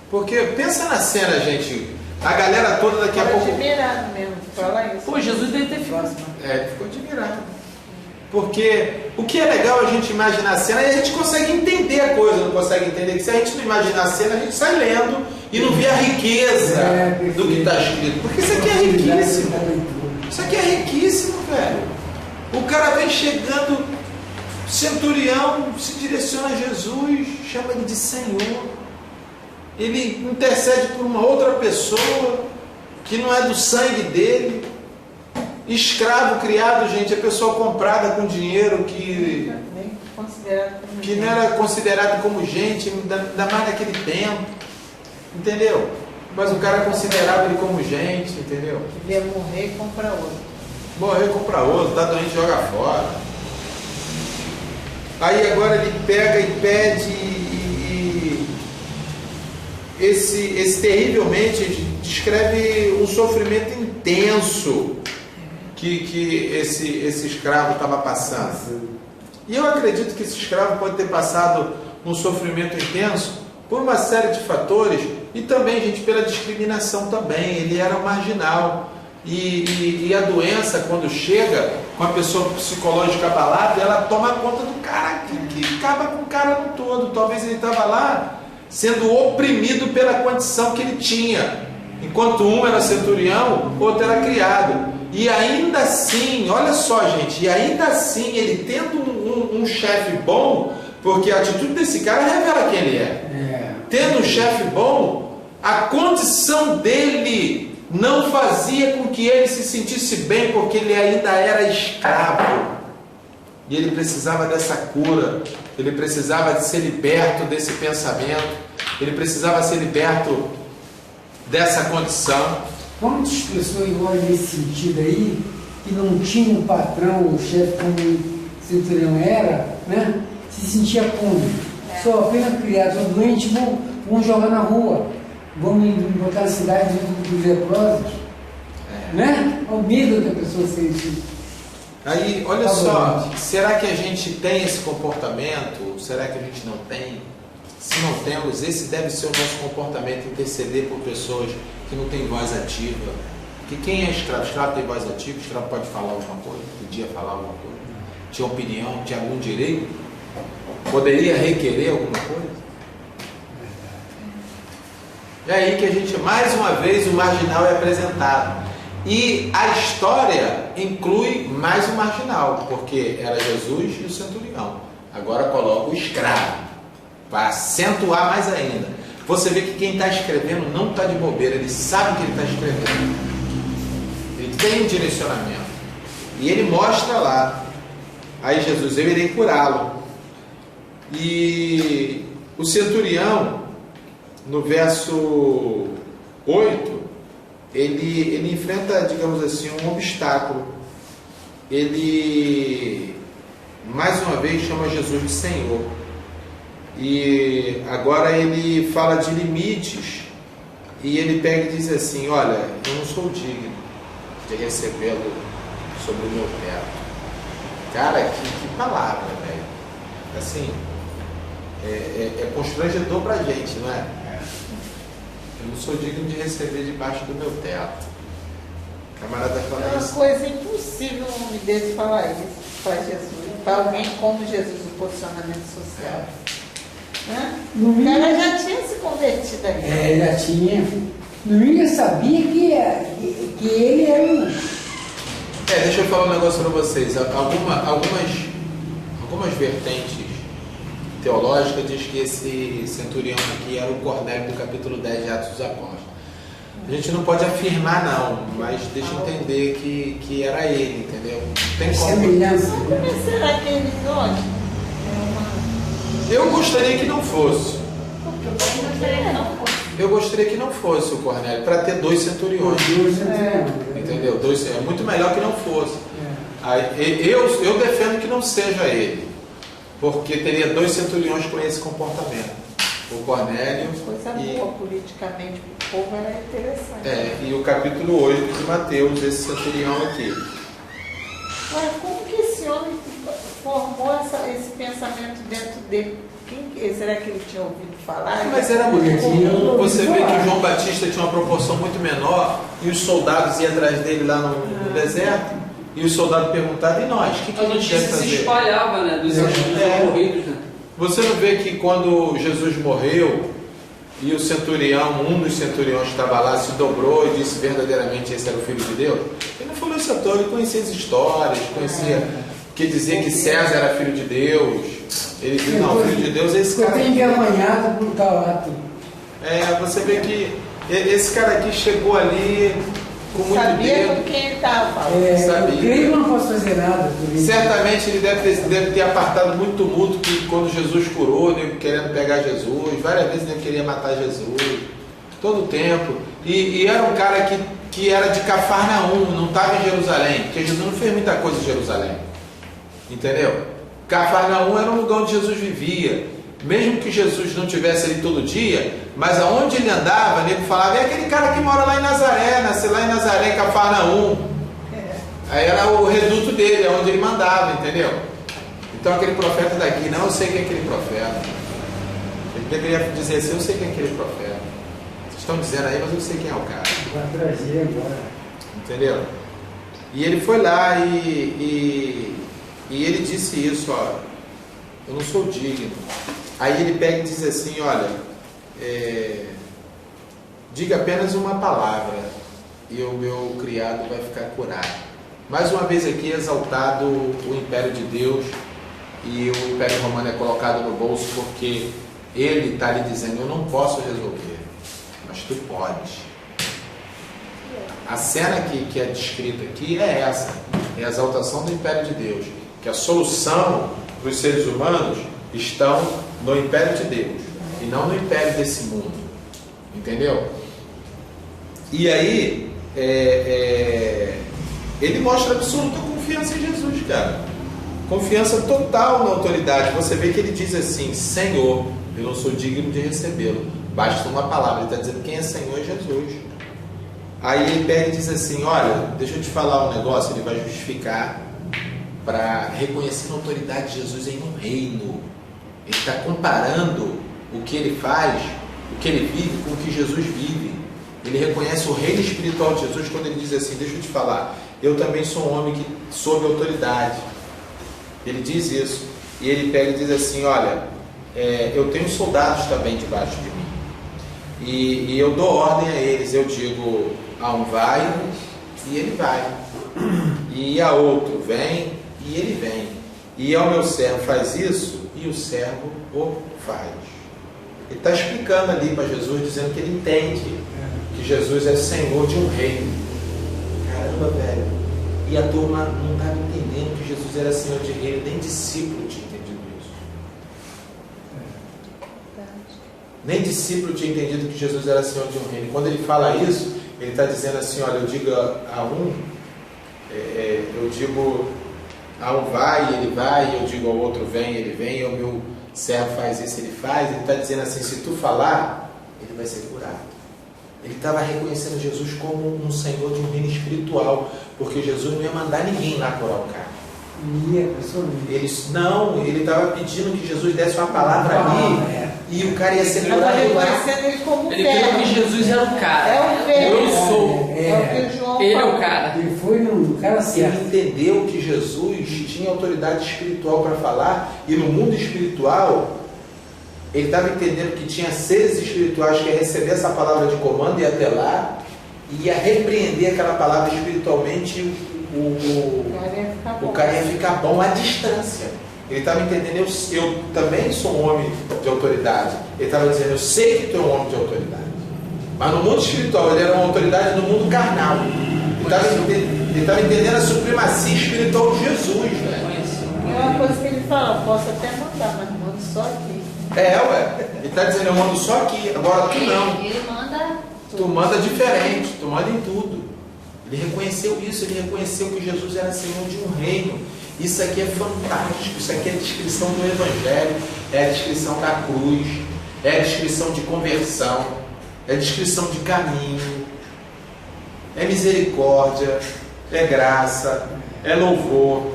Porque pensa na cena, gente. A galera toda daqui a pouco. Admirado mesmo, fala isso. Pô, Jesus deve ter ficado. Ficou admirado. Porque o que é legal a gente imaginar a cena, e a gente consegue entender a coisa, não consegue entender, que se a gente não imaginar a cena, a gente sai lendo e não vê a riqueza do que está escrito. Porque isso aqui é riquíssimo. Isso aqui é riquíssimo, velho. O cara vem chegando, centurião se direciona a Jesus, chama ele de Senhor. Ele intercede por uma outra pessoa que não é do sangue dele. Escravo, criado, gente, é pessoa comprada com dinheiro que não era considerado como gente, ainda mais naquele tempo, entendeu? Mas o cara considerava ele como gente, entendeu? Devia morrer e comprar outro. Morrer, comprar outro, tá doente, joga fora. Aí agora ele pega e pede esse terrivelmente descreve um sofrimento intenso que esse escravo estava passando. E eu acredito que esse escravo pode ter passado um sofrimento intenso por uma série de fatores e também, gente, pela discriminação também. Ele era marginal. E a doença, quando chega com a pessoa psicológica abalada, ela toma conta do cara, que acaba com o cara no todo. Talvez ele estava lá sendo oprimido pela condição que ele tinha. Enquanto um era centurião, outro era criado. E ainda assim, olha só, gente, e ainda assim, ele tendo um chefe bom, porque a atitude desse cara revela quem ele é. Tendo um chefe bom, a condição dele não fazia com que ele se sentisse bem, porque ele ainda era escravo. E ele precisava dessa cura, ele precisava de ser liberto desse pensamento, ele precisava ser liberto dessa condição. Quantas pessoas olham nesse sentido aí, que não tinha um patrão, um chefe como o centurião era, né? Se sentia como? Só apenas criado, só doente, vão jogar na rua, vão me botar na cidade dos leprosos, né? Ao medo da pessoa sente. Aí, olha só, será que a gente tem esse comportamento? Será que a gente não tem? Se não temos, esse deve ser o nosso comportamento, interceder por pessoas que não têm voz ativa. Porque quem é escravo? Escravo tem voz ativa, escravo pode falar alguma coisa, podia falar alguma coisa, tinha opinião, tinha algum direito, poderia requerer alguma coisa. É aí que a gente, mais uma vez, o marginal é apresentado. E a história inclui mais o marginal, porque era Jesus e o centurião. Agora coloca o escravo, para acentuar mais ainda. Você vê que quem está escrevendo não está de bobeira, ele sabe o que ele está escrevendo. Ele tem um direcionamento. E ele mostra lá. Aí Jesus, eu irei curá-lo. E o centurião, no verso 8, ele enfrenta, digamos assim, um obstáculo. Ele, mais uma vez, chama Jesus de Senhor. E agora ele fala de limites. E ele pega e diz assim: olha, eu não sou digno de recebê-lo sobre o meu teto. Cara, que palavra, velho. Assim, é constrangedor pra gente, não é? Eu não sou digno de receber debaixo do meu teto. Camarada fala É uma isso. coisa impossível um homem desse falar isso para Jesus, para alguém como Jesus, o posicionamento social. Né? O cara já tinha se convertido aí. Já tinha. Ninguém sabia que ele era um. Deixa eu falar um negócio para vocês. Algumas vertentes teológicas diz que esse centurião aqui era o Cornélio do capítulo 10 de Atos dos Apóstolos. A gente não pode afirmar não, mas deixa eu entender que era ele, entendeu? Tem como. Semelhança. Como será que ele olha? Eu gostaria que não fosse. Eu gostaria que não fosse. Eu gostaria que não fosse o Cornélio, para ter dois centuriões. Entendeu? É muito melhor que não fosse. Aí, eu defendo que não seja ele, porque teria dois centuriões com esse comportamento. O Cornélio Coisa boa, politicamente, para o povo era interessante. e o capítulo 8 de Mateus, esse centurião aqui. Mas como que esse homem formou esse pensamento dentro dele? Será que ele tinha ouvido falar? Mas era muito comum. Você vê que João Batista tinha uma proporção muito menor e os soldados iam atrás dele lá no deserto. E os soldados perguntavam: e nós? O que A a gente deve notícia se fazer? espalhava, né? Dos morridos, né? Você não vê que quando Jesus morreu e o centurião, um dos centuriões que estava lá, se dobrou e disse verdadeiramente esse era o Filho de Deus? Ele não falou isso à toa, ele conhecia as histórias, conhecia que dizia que César era filho de Deus. Ele disse: não, filho de Deus é esse cara. Eu tenho envergonhado por tal ato. Você vê que esse cara aqui chegou ali com muito Sabia dedo. com quem ele estava falando. Sabia. Eu creio que não posso fazer nada por isso. Certamente ele deve ter apartado muito tumulto que quando Jesus curou, nego querendo pegar Jesus, várias vezes ele queria matar Jesus, todo o tempo. E era um cara que era de Cafarnaum, não estava em Jerusalém, porque Jesus não fez muita coisa em Jerusalém. Entendeu? Cafarnaum era um lugar onde Jesus vivia. Mesmo que Jesus não estivesse ali todo dia, mas aonde ele andava, nego falava: é aquele cara que mora lá em Nazaré, nasceu lá em Nazaré, em Cafarnaum. Aí era o reduto dele, é onde ele mandava, entendeu? Então aquele profeta daqui, não, eu sei quem é aquele profeta. Ele deveria dizer assim: eu sei quem é aquele profeta. Vocês estão dizendo aí, mas eu sei quem é o cara. Vai trazer agora. Entendeu? E ele foi lá e ele disse isso: ó, eu não sou digno. Aí ele pega e diz assim: olha, diga apenas uma palavra e o meu criado vai ficar curado. Mais uma vez aqui exaltado o império de Deus e o Império Romano é colocado no bolso porque ele está lhe dizendo: eu não posso resolver, mas tu podes. A cena que é descrita aqui é essa, é a exaltação do Império de Deus, que a solução para os seres humanos estão no Império de Deus e não no império desse mundo, entendeu? E aí ele mostra absoluta confiança em Jesus, cara, confiança total na autoridade. Você vê que ele diz assim: Senhor, eu não sou digno de recebê-lo, basta uma palavra. Ele está dizendo quem é Senhor é Jesus. Aí ele pega e diz assim: olha, deixa eu te falar um negócio. Ele vai justificar para reconhecer a autoridade de Jesus em um reino. Ele está comparando o que ele faz, o que ele vive, com o que Jesus vive. Ele reconhece o reino espiritual de Jesus quando ele diz assim: deixa eu te falar, eu também sou um homem que sob autoridade. Ele diz isso. E ele pega e diz assim: olha, eu tenho soldados também debaixo de mim. E eu dou ordem a eles. Eu digo a um vai, e ele vai. E a outro vem, e ele vem. E ao meu servo faz isso, e o servo o faz. Ele está explicando ali para Jesus, dizendo que ele entende que Jesus é Senhor de um reino. Caramba, velho. E a turma não estava entendendo que Jesus era Senhor de reino, nem discípulo tinha entendido isso. Nem discípulo tinha entendido que Jesus era Senhor de um reino. Quando ele fala isso, ele está dizendo assim: olha, eu digo a um, eu digo a um vai, ele vai, eu digo ao outro vem, ele vem, e o meu servo faz isso, ele faz. Ele está dizendo assim: se tu falar, ele vai ser curado. Ele estava reconhecendo Jesus como um Senhor de um reino espiritual, porque Jesus não ia mandar ninguém lá curar o cara. Ele estava pedindo que Jesus desse uma palavra ali, e o cara ia ser curado lá. Ele como Ele falou que Jesus era o cara. É o verbo. Eu sou. É o que o João Ele é falou. o cara. Ele foi no cara certo. Ele entendeu que Jesus tinha autoridade espiritual para falar, e no mundo espiritual ele estava entendendo que tinha seres espirituais que ia receber essa palavra de comando e ia até lá, e ia repreender aquela palavra espiritualmente. O cara ia ficar bom à distância. Ele estava entendendo: eu também sou um homem de autoridade. Ele estava dizendo: eu sei que tu é um homem de autoridade, mas no mundo espiritual ele era uma autoridade no mundo carnal. Ele estava entendendo a supremacia espiritual de Jesus, né? É uma coisa que ele fala: posso até mandar, mas mando só aqui. Ele está dizendo: eu mando só aqui, agora tu não. Ele manda. Tu manda diferente, tu manda em tudo. Ele reconheceu isso, ele reconheceu que Jesus era Senhor de um reino. Isso aqui é fantástico, isso aqui é a descrição do Evangelho, é a descrição da cruz, é a descrição de conversão, é a descrição de caminho, é misericórdia, é graça, é louvor,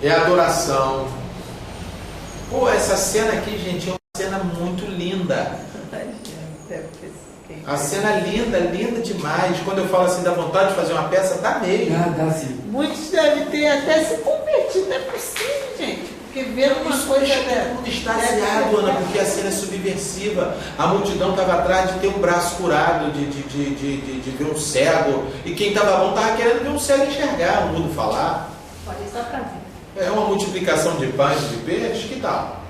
é adoração. Pô, essa cena aqui, gente, é uma cena muito linda. A cena linda, linda demais. Quando eu falo assim, dá vontade de fazer uma peça, dá mesmo. Dá sim. Muitos devem ter até se convertido, não é possível, gente. Porque ver uma coisa todo mundo extasiado, Ana, porque a cena é subversiva. A multidão estava atrás de ter um braço curado, de ver um cego. E quem estava bom estava querendo ver um cego enxergar, um mudo falar. Pode ir só pra ver. É uma multiplicação de pães e de peixes, que tal?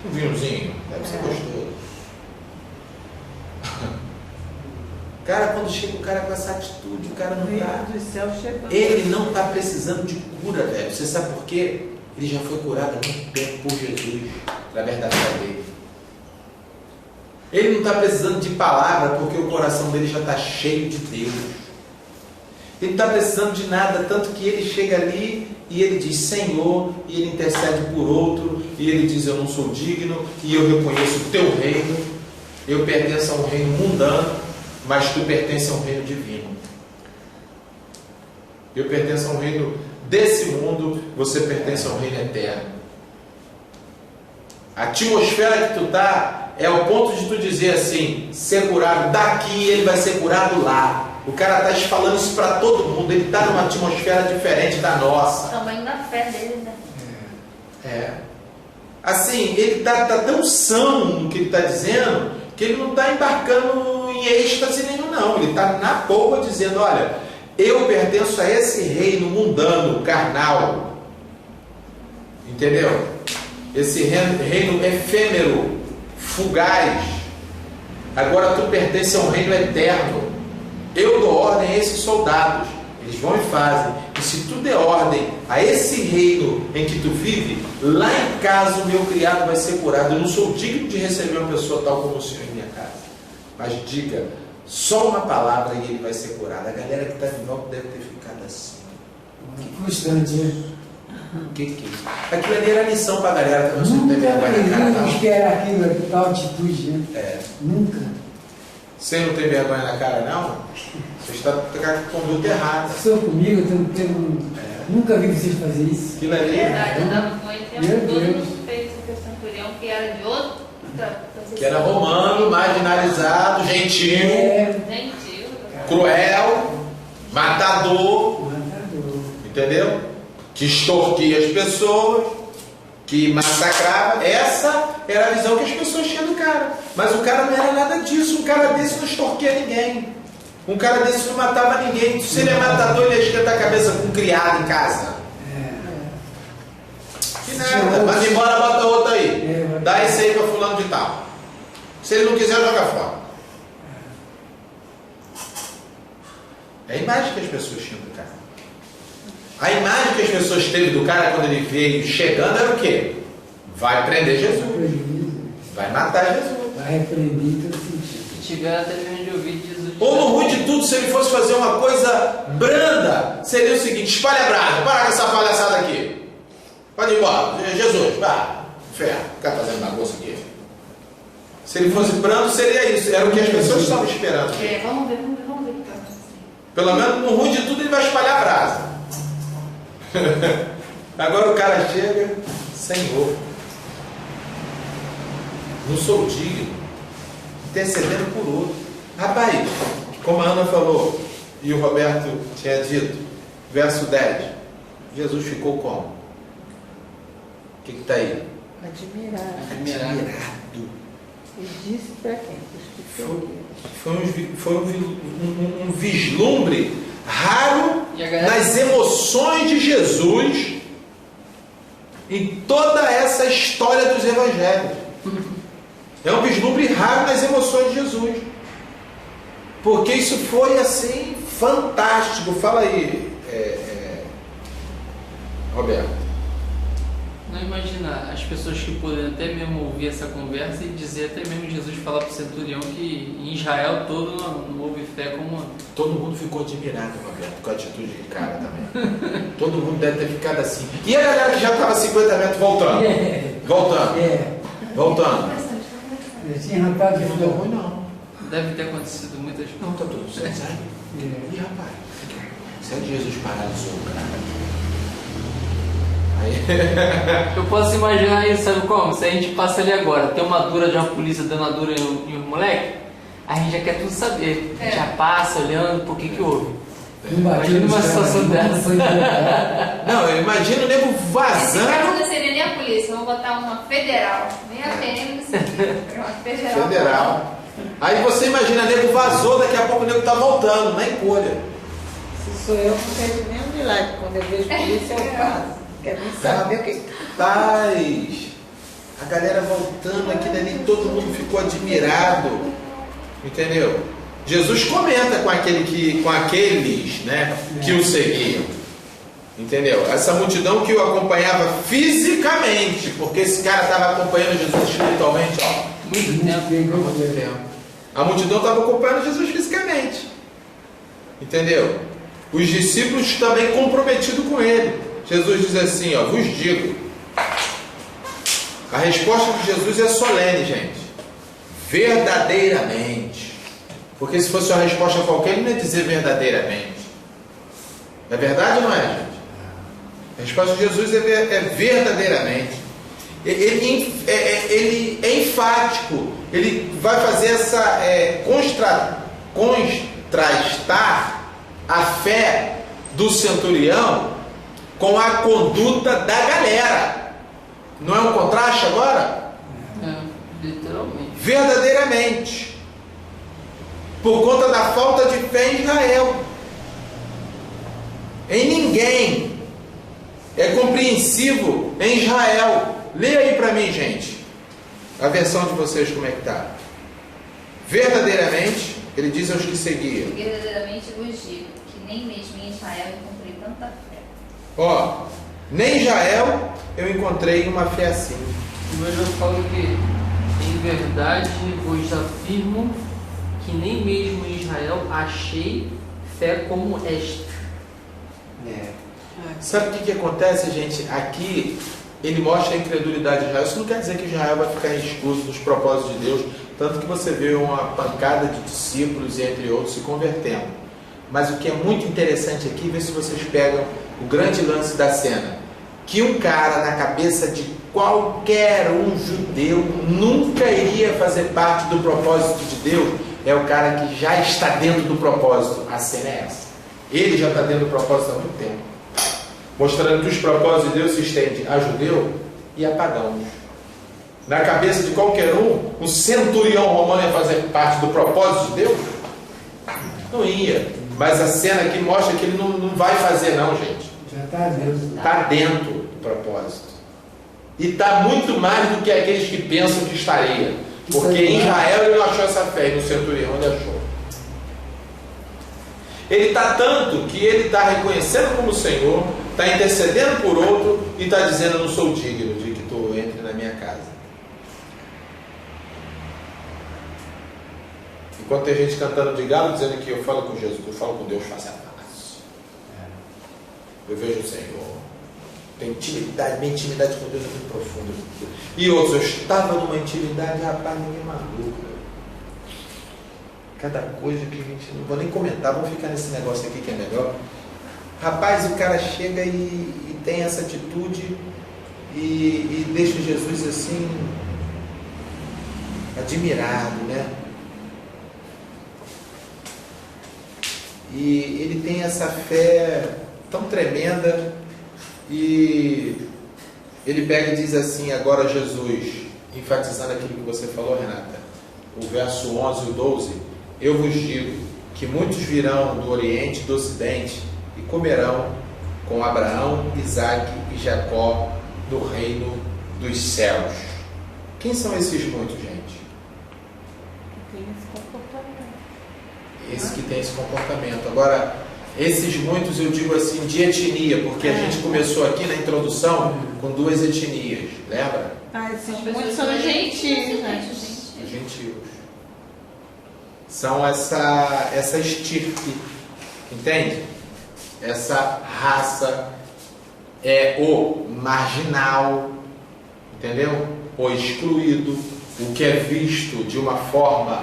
Um vinhozinho, deve ser gostoso. Cara, quando chega o cara com essa atitude, o cara não está. do céu chegando. Ele não está precisando de cura, velho. Você sabe por quê? Ele já foi curado há muito tempo por Jesus, através da fé dele. Ele não está precisando de palavra, porque o coração dele já está cheio de Deus. Ele não está precisando de nada, tanto que ele chega ali e ele diz Senhor, e ele intercede por outro, e ele diz: eu não sou digno, e eu reconheço o teu reino, eu pertenço a um reino mundano, mas tu pertence a um reino divino. Eu pertenço a um reino desse mundo, você pertence a um reino eterno. A atmosfera que tu está é ao ponto de tu dizer assim: ser curado daqui, ele vai ser curado lá. O cara está falando isso para todo mundo. Ele está numa atmosfera diferente da nossa. O tamanho da fé dele, né? Assim, ele está tão são no que ele está dizendo, que ele não está embarcando em êxtase nenhum, não. Ele está na boa dizendo: olha, eu pertenço a esse reino mundano, carnal. Entendeu? Esse reino efêmero, fugaz. Agora tu pertence a um reino eterno. Eu dou ordem a esses soldados. Eles vão e fazem. E se tu der ordem a esse reino em que tu vive, lá em casa o meu criado vai ser curado. Eu não sou digno de receber uma pessoa tal como o Senhor em minha casa. Mas diga só uma palavra e ele vai ser curado. A galera que está de volta deve ter ficado assim. Que frustrante, né? Que é isso? Aquilo ali era lição para a galera que você não tem Nunca vergonha na cara, não. espera aquilo, tal atitude, né? É. Nunca. Você não tem vergonha na cara, não? Você está com conduta errada. Estou comigo, nunca vi vocês fazer isso. Aquilo ali. Verdade, eu dava com ele, Meu todo Deus. mundo fez o centurião, que era de outra. Que era romano, marginalizado, gentil, Gentil. cruel, matador, entendeu? Que extorquia as pessoas, que massacrava. Essa era a visão que as pessoas tinham do cara. Mas o cara não era nada disso. Um cara desse não extorquia ninguém. Um cara desse não matava ninguém. Se ele é matador, ele ia esquentar a cabeça com um criado em casa. Que nada. Mas embora, bota outro aí. Dá esse aí para fulano de tal. Se ele não quiser, joga fora. É a imagem que as pessoas tinham do cara. A imagem que as pessoas teve do cara quando ele veio chegando era o quê? Vai prender Jesus. Vai matar Jesus. Vai repreender em todo sentido. Tiver até mesmo de ouvir Jesus. Ou no ruim de tudo, se ele fosse fazer uma coisa branda, seria o seguinte: espalha a brasa, para com essa palhaçada aqui. Pode ir embora. Jesus, vá. Inferno, ficar fazendo bagunça aqui. Se ele fosse brando, seria isso. Era o que as pessoas estavam esperando. Vamos ver. Pelo menos no ruim de tudo ele vai espalhar a brasa. Agora o cara chega, Senhor, não sou digno, intercedendo por outro. Rapaz, como a Ana falou, e o Roberto tinha dito, verso 10, Jesus ficou como? O que está aí? Admirado. E disse para quem? Os que Foi um vislumbre raro nas emoções de Jesus em toda essa história dos evangelhos. É um vislumbre raro nas emoções de Jesus, porque isso foi assim fantástico. Fala aí, Roberto. Não imagina as pessoas que poderiam até mesmo ouvir essa conversa e dizer até mesmo Jesus falar para o centurião que em Israel todo não houve fé como... Todo mundo ficou admirado, Roberto, com a atitude de cara também. Todo mundo deve ter ficado assim. E a galera que já estava 50 metros voltando? Voltando. Tinha rapaz Não deu ruim, não. Deve ter acontecido muitas coisas. Não, tá tudo certo. E rapaz, será que Jesus paralisou o cara? Aí... Eu posso imaginar isso, sabe como? Se a gente passa ali agora, tem uma dura de uma polícia dando uma dura em um moleque, a gente já quer tudo saber. A gente já passa olhando por que houve. Imagina uma situação dessa. Não, eu imagino o nego Esse vazando. caso não seria nem a polícia, vamos botar uma federal. Nem a PM, não seria. Uma federal. Federal. Aí você imagina, nego vazou, daqui a pouco o nego tá voltando, na encolha. Se sou eu, não vejo nem um milagre. Quando eu vejo polícia, eu faço. Quero nem saber o que. Paz. A galera voltando aqui dali, todo mundo ficou admirado. Entendeu? Jesus comenta com aqueles, né, que o seguiam. Entendeu? Essa multidão que o acompanhava fisicamente, porque esse cara estava acompanhando Jesus espiritualmente, Muito tempo. há muito tempo. A multidão estava acompanhando Jesus fisicamente. Entendeu? Os discípulos também comprometidos com ele. Jesus diz assim, vos digo. A resposta de Jesus é solene, gente. Verdadeiramente. Porque se fosse uma resposta qualquer, ele não ia dizer verdadeiramente. É verdade ou não é, gente? A resposta de Jesus é verdadeiramente. Ele é enfático. Ele vai fazer essa contrastar a fé do centurião com a conduta da galera. Não é um contraste agora? Literalmente. Verdadeiramente. Por conta da falta de fé em Israel. Em ninguém é compreensivo em Israel. Leia aí para mim, gente, a versão de vocês como é que está. Verdadeiramente, ele diz aos que seguiam. Verdadeiramente vos digo que nem mesmo em Israel encontrei tanta fé. Ó, nem em Israel eu encontrei uma fé assim. O meu irmão fala que, em verdade, vos afirmo que nem mesmo em Israel achei fé como esta. Sabe o que acontece, gente? Aqui ele mostra a incredulidade de Israel. Isso não quer dizer que Israel vai ficar excluso dos propósitos de Deus, tanto que você vê uma pancada de discípulos, entre outros, se convertendo. Mas o que é muito interessante aqui, vê se vocês pegam o grande lance da cena, que um cara na cabeça de qualquer um judeu nunca iria fazer parte do propósito de Deus, é o cara que já está dentro do propósito. A cena é essa. Ele já está dentro do propósito há muito tempo, mostrando que os propósitos de Deus se estendem a judeu e a pagãos. Na cabeça de qualquer um centurião romano ia fazer parte do propósito de Deus? Não ia. Mas a cena aqui mostra que ele não vai fazer não, gente. Já está dentro. Está dentro do propósito. E está muito mais do que aqueles que pensam que estaria. Porque em Israel ele não achou essa fé, e no centurião ele achou. Ele está tanto que ele está reconhecendo como Senhor, está intercedendo por outro e está dizendo: eu não sou digno de que tu entre na minha casa. Enquanto tem gente cantando de galo dizendo que eu falo com Jesus, eu falo com Deus face a face. Eu vejo o Senhor. Tenho intimidade, minha intimidade com Deus é muito profunda. E outros, eu estava numa intimidade, rapaz, ninguém é maluco. Cada coisa que a gente não vou nem comentar, vamos ficar nesse negócio aqui que é melhor. Rapaz, o cara chega e tem essa atitude e deixa Jesus assim, admirado, né? E ele tem essa fé tão tremenda e ele pega e diz assim, agora Jesus, enfatizando aquilo que você falou, Renata, o verso 11 e o 12, eu vos digo que muitos virão do Oriente e do Ocidente e comerão com Abraão, Isaque e Jacó no reino dos céus. Quem são esses muitos, gente? Tem esse comportamento. Esse que tem esse comportamento. Agora, esses muitos eu digo assim, de etnia, porque a gente começou aqui na introdução com duas etnias, lembra? Esses muitos são gentios, né? Os gentios. São essa estirpe, entende? Essa raça é o marginal, entendeu? O excluído, o que é visto de uma forma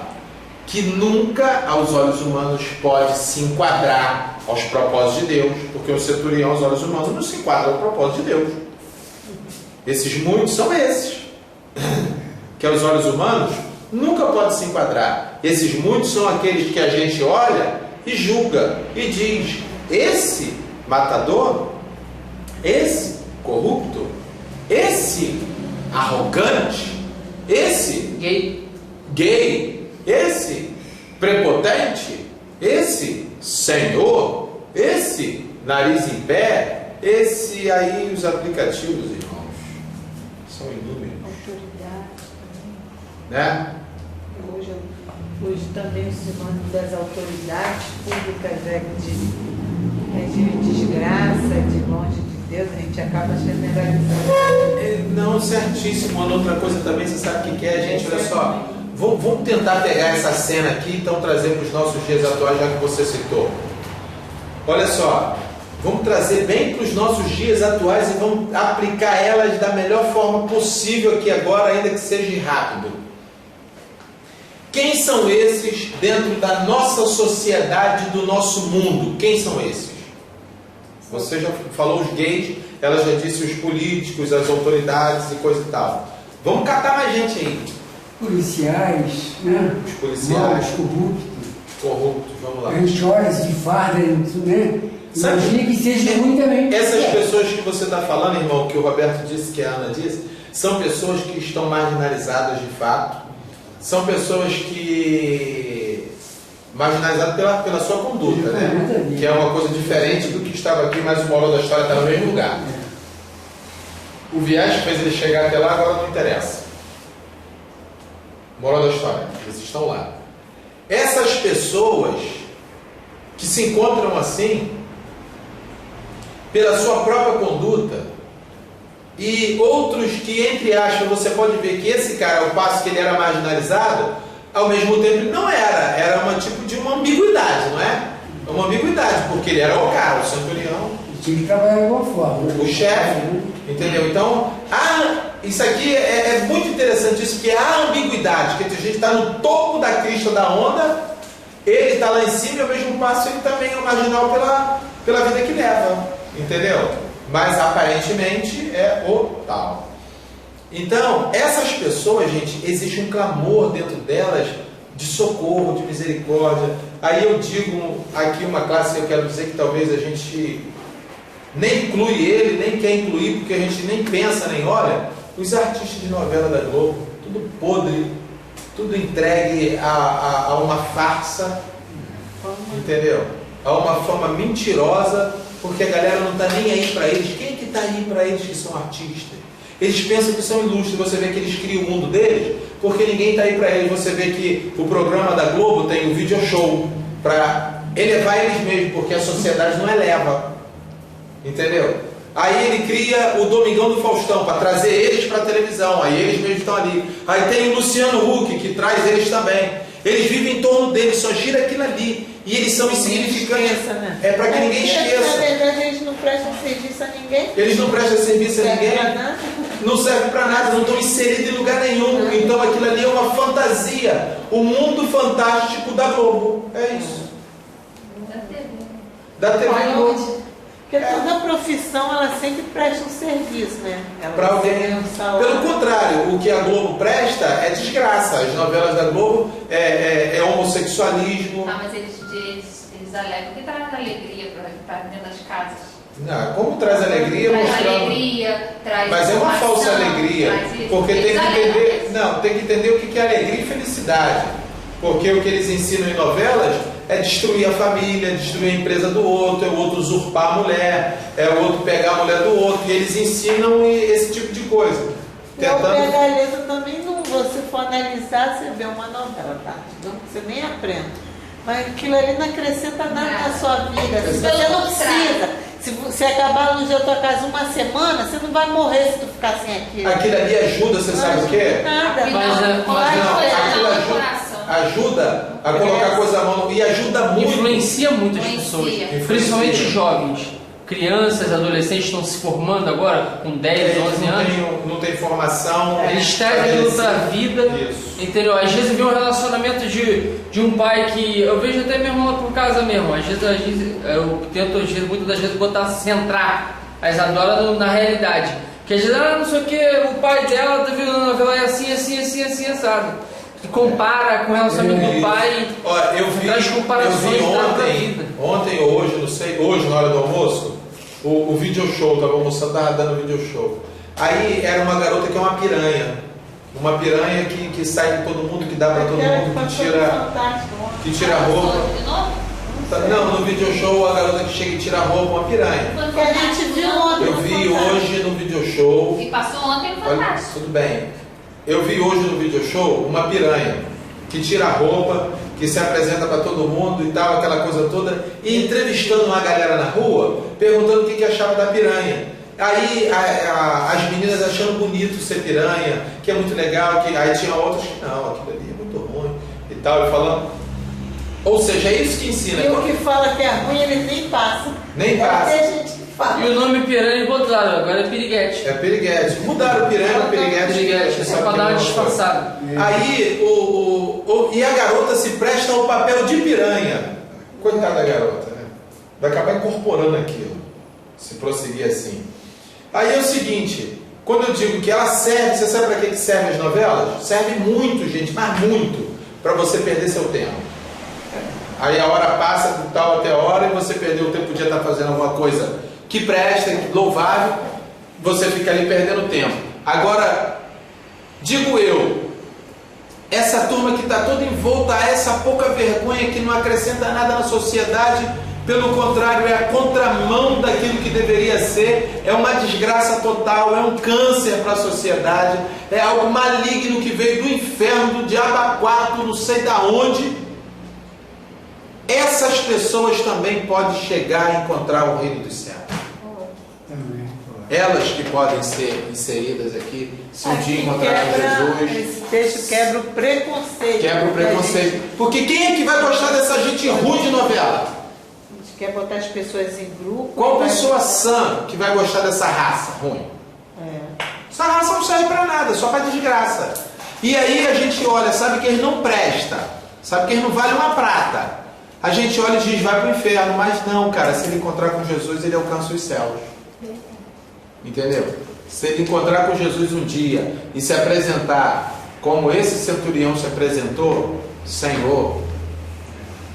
que nunca aos olhos humanos pode se enquadrar aos propósitos de Deus, porque o centurião aos olhos humanos não se enquadra ao propósito de Deus. Esses muitos são esses, que aos olhos humanos nunca pode se enquadrar. Esses muitos são aqueles que a gente olha e julga e diz, esse matador, esse corrupto, esse arrogante, esse gay, esse prepotente, esse senhor, esse nariz em pé, esse aí, os aplicativos, irmãos, são inúmeros. Autoridade também. Né? Hoje também o sinônimo das autoridades públicas é de desgraça, de longe de Deus, a gente acaba generalizando. Não, certíssimo. Uma outra coisa também, você sabe o que é, gente? Olha só, vamos tentar pegar essa cena aqui e então trazer para os nossos dias atuais, já que você citou. Olha só, vamos trazer bem para os nossos dias atuais e vamos aplicar elas da melhor forma possível aqui agora, ainda que seja rápido. Quem são esses dentro da nossa sociedade, do nosso mundo? Quem são esses? Você já falou os gays, ela já disse os políticos, as autoridades e coisa e tal. Vamos catar mais gente aí. Policiais, né? Os policiais. Corruptos, vamos lá. Religiosos de farda, né? Sabe, imagina que seja ruim também. Essas pessoas que você está falando, irmão, que o Roberto disse, que a Ana disse, são pessoas que estão marginalizadas de fato. São pessoas que marginalizadas pela sua conduta, né? Que é uma coisa diferente do que estava aqui, mas o moral da história está no mesmo lugar. O viés que fez ele chegar até lá agora não interessa. Moral da história, eles estão lá. Essas pessoas que se encontram assim, pela sua própria conduta, e outros que, entre aspas, você pode ver que esse cara, ao passo que ele era marginalizado, ao mesmo tempo ele não era. Era uma tipo de uma ambiguidade, não é? É uma ambiguidade, porque ele era o cara, o centurião. Tinha que trabalhar de alguma forma. O chefe, entendeu? Então, isso aqui é muito interessante, isso que há ambiguidade, que a gente está no topo da crista da onda, ele está lá em cima e ao mesmo passo ele também é marginal pela vida que leva, entendeu? Mas aparentemente é o tal. Então, essas pessoas, gente, existe um clamor dentro delas de socorro, de misericórdia. Aí eu digo aqui uma classe que eu quero dizer que talvez a gente nem inclui ele, nem quer incluir, porque a gente nem pensa, nem olha, os artistas de novela da Globo, tudo podre, tudo entregue a uma farsa, entendeu? A uma forma mentirosa, porque a galera não está nem aí para eles. Quem é que está aí para eles que são artistas? Eles pensam que são ilustres, você vê que eles criam o mundo deles, porque ninguém está aí para eles. Você vê que o programa da Globo tem o video show para elevar eles mesmos, porque a sociedade não eleva. Entendeu? Aí ele cria o Domingão do Faustão para trazer eles para a televisão. Aí eles mesmos estão ali. Aí tem o Luciano Huck que traz eles também. Eles vivem em torno deles, só gira aquilo ali. E eles são insignificantes. Né? É para que ninguém esqueça. Na verdade, eles não prestam serviço a ninguém. Eles não prestam serviço a ninguém. Não serve para nada, não estão inseridos em lugar nenhum. Então aquilo ali é uma fantasia. O mundo fantástico da Globo. É isso. Da TV Globo. Porque toda profissão, ela sempre presta um serviço, né? Para alguém. Pelo contrário, o que a Globo presta é desgraça. As novelas da Globo é homossexualismo. Ah, mas eles alegam que traz alegria para dentro das casas. Não, como traz alegria? Traz mostrando... alegria, traz Mas é uma falsa alegria. Porque tem que entender. Não, tem que entender o que é alegria e felicidade. Porque o que eles ensinam em novelas é destruir a família, destruir a empresa do outro, é o outro usurpar a mulher, é o outro pegar a mulher do outro, e eles ensinam esse tipo de coisa. E ao pegar a letra também, não, você for analisar, você vê uma novela, tá? Não, você nem aprende. Mas aquilo ali não acrescenta nada na sua vida. Você não precisa. Se acabar a luz da tua casa uma semana, você não vai morrer se tu ficar sem aquilo. Aquilo ali ajuda, você sabe o quê? Nada. Ajuda a colocar coisa à mão e ajuda muito. Influencia muitas pessoas, principalmente jovens. Crianças, adolescentes estão se formando agora com 10, 11 anos. Não tem formação. Eles trazem aquilo para a vida. Isso. Entendeu? Às vezes eu vi um relacionamento de um pai que eu vejo até mesmo lá por casa mesmo. Às vezes eu tento, muitas das vezes, centrar as adoras na realidade. Porque às vezes, não sei o que, o pai dela tá vendo a novela é assim, assado. E compara com o relacionamento do pai. Olha, eu vi ontem ou hoje, não sei, hoje na hora do almoço, o video show, estava almoçando, estava dando video show. Aí era uma garota que é uma piranha que sai de todo mundo, que dá para todo mundo, que tira a roupa. Não, no video show a garota que chega e tira a roupa, uma piranha. Que a gente viu ontem. Eu vi hoje no video show. E passou ontem no Fantástico. Tudo bem. Eu vi hoje no video show uma piranha que tira a roupa, que se apresenta para todo mundo e tal, aquela coisa toda, e entrevistando uma galera na rua, perguntando o que achava da piranha. Aí as meninas achando bonito ser piranha, que é muito legal, aí tinha outros que não, aquilo ali é muito ruim e tal, e falando. Ou seja, é isso que ensina. E o que fala que é ruim, eles nem passam. Nem passa. Tem gente que fala. E o nome piranha botaram, agora é piriguete. É piriguete. Mudaram o piranha para piriguete. Só para dar uma disfarçada. Aí, e a garota se presta ao papel de piranha. Coitada da garota, né? Vai acabar incorporando aquilo, se prosseguir assim. Aí é o seguinte, quando eu digo que ela serve, você sabe para que servem as novelas? Serve muito, gente, mas muito, para você perder seu tempo. Aí a hora passa de tal até a hora e você perdeu o tempo, podia estar fazendo alguma coisa que presta, louvável, você fica ali perdendo tempo. Agora, digo eu, essa turma que está toda envolta a essa pouca vergonha que não acrescenta nada na sociedade, Pelo contrário, é a contramão daquilo que deveria ser, é uma desgraça total, é um câncer para a sociedade, é algo maligno que veio do inferno, do diabo a quatro, não sei da onde. Essas pessoas também podem chegar a encontrar o reino dos céus. Também. Elas que podem ser inseridas aqui, se um dia encontrar Jesus. Esse texto quebra o preconceito. Quebra o preconceito. Porque quem é que vai gostar dessa gente ruim de novela? A gente quer botar as pessoas em grupo. Qual pessoa sã que vai gostar dessa raça ruim? Essa raça não serve para nada, só para desgraça. E aí a gente olha, sabe que eles não prestam, sabe que eles não valem uma prata. A gente olha e diz, vai para o inferno, mas não, cara, se ele encontrar com Jesus, ele alcança os céus. Entendeu? Se ele encontrar com Jesus um dia e se apresentar como esse centurião se apresentou, Senhor,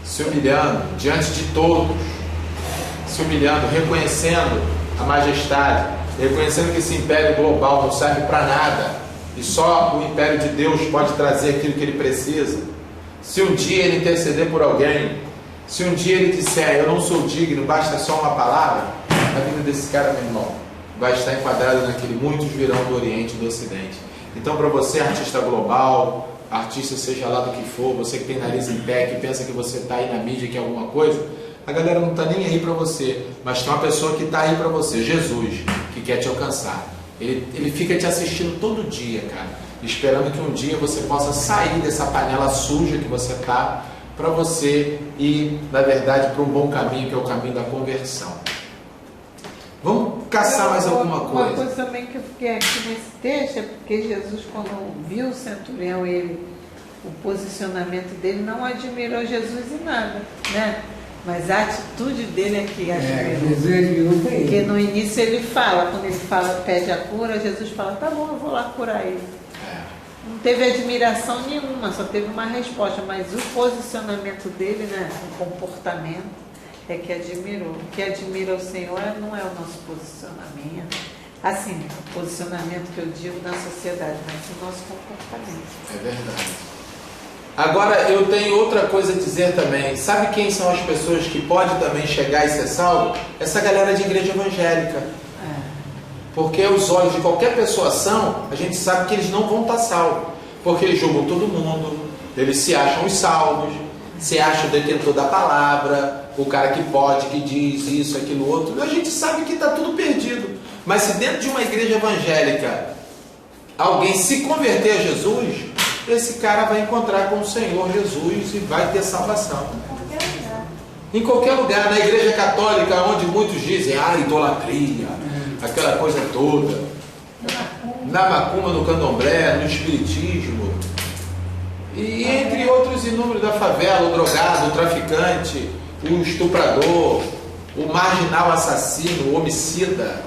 se humilhando diante de todos, se humilhando, reconhecendo a majestade, reconhecendo que esse império global não serve para nada e só o império de Deus pode trazer aquilo que ele precisa. Se um dia ele interceder por alguém, se um dia ele disser, eu não sou digno, basta só uma palavra, a vida desse cara, meu irmão, vai estar enquadrada naquele muitos virão do Oriente e do Ocidente. Então, para você, artista global, artista seja lá do que for, você que tem nariz em pé, que pensa que você está aí na mídia, que é alguma coisa, a galera não está nem aí para você, mas tem uma pessoa que está aí para você, Jesus, que quer te alcançar. Ele fica te assistindo todo dia, cara, esperando que um dia você possa sair dessa panela suja que você está, para você ir, na verdade, para um bom caminho, que é o caminho da conversão. Vamos caçar mais alguma coisa. Uma coisa também que eu fiquei aqui nesse texto é porque Jesus, quando viu o centurião, o posicionamento dele, não admirou Jesus em nada, né? Mas a atitude dele é que admirou. Jesus admirou para ele. Porque no início ele fala, quando ele fala, pede a cura, Jesus fala, tá bom, eu vou lá curar ele. Não teve admiração nenhuma, só teve uma resposta, mas o posicionamento dele, né, o comportamento, é que admirou. O que admira o Senhor não é o nosso posicionamento, assim, o posicionamento que eu digo na sociedade, mas o nosso comportamento. É verdade. Agora eu tenho outra coisa a dizer também. Sabe quem são as pessoas que podem também chegar e ser salvo? Essa galera de igreja evangélica. Porque os olhos de qualquer pessoa são, a gente sabe que eles não vão estar salvos. Porque eles julgam todo mundo, eles se acham os salvos, se acham o detentor da palavra, o cara que pode, que diz isso, aquilo, outro. E a gente sabe que está tudo perdido. Mas se dentro de uma igreja evangélica alguém se converter a Jesus, esse cara vai encontrar com o Senhor Jesus e vai ter salvação. Em qualquer lugar, na igreja católica, onde muitos dizem, idolatria, aquela coisa toda, na macumba, no candomblé, no espiritismo, e entre outros inúmeros da favela, o drogado, o traficante, o estuprador, o marginal assassino, o homicida,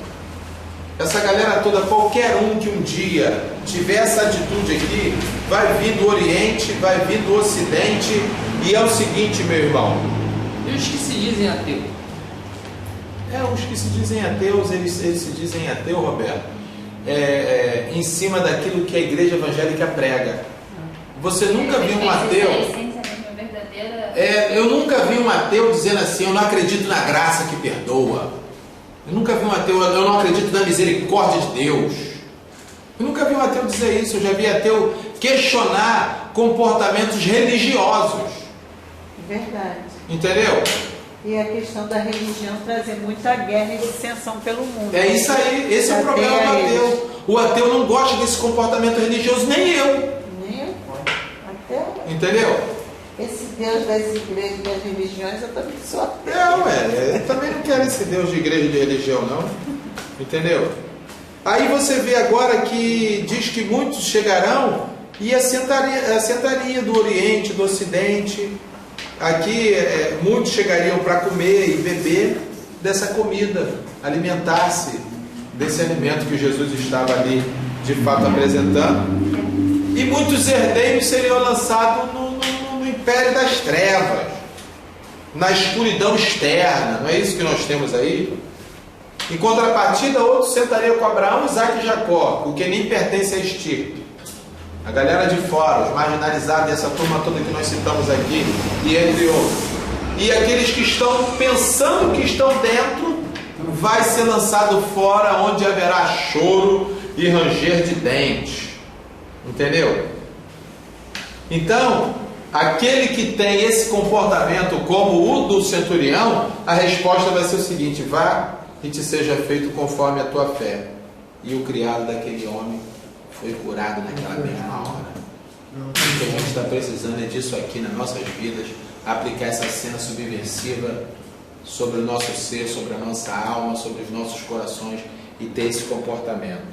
essa galera toda, qualquer um que um dia tiver essa atitude aqui, vai vir do Oriente, vai vir do Ocidente, e é o seguinte, meu irmão. E os que se dizem ateus? Os que se dizem ateus, eles se dizem ateu, Roberto, em cima daquilo que a igreja evangélica prega. Você nunca viu um ateu... eu nunca vi um ateu dizendo assim, eu não acredito na graça que perdoa. Eu nunca vi um ateu, eu não acredito na misericórdia de Deus. Eu nunca vi um ateu dizer isso. Eu já vi ateu questionar comportamentos religiosos. Verdade. Entendeu? E a questão da religião trazer muita guerra e dissensão pelo mundo. É isso aí, esse é o problema do ateu. O ateu não gosta desse comportamento religioso, nem eu. Nem eu. Ateu. Entendeu? Esse Deus das igrejas e das religiões, eu também sou ateu. Eu também não quero esse Deus de igreja e de religião, não. Entendeu? Aí você vê agora que diz que muitos chegarão e assentariam do Oriente, do Ocidente. Aqui muitos chegariam para comer e beber dessa comida, alimentar-se desse alimento que Jesus estava ali de fato apresentando. E muitos herdeiros seriam lançados no império das trevas, na escuridão externa. Não é isso que nós temos aí? Em contrapartida, outros sentariam com Abraão, Isaac e Jacó, o que nem pertence à estirpe. A galera de fora, os marginalizados, essa turma toda que nós citamos aqui, e entre outros. e aqueles que estão pensando que estão dentro, vai ser lançado fora, onde haverá choro e ranger de dentes. Entendeu? Então, aquele que tem esse comportamento como o do centurião, a resposta vai ser o seguinte: vá e te seja feito conforme a tua fé. E o criado daquele homem foi curado naquela mesma hora. O que a gente está precisando é disso aqui nas nossas vidas, aplicar essa cena subversiva sobre o nosso ser, sobre a nossa alma, sobre os nossos corações, e ter esse comportamento.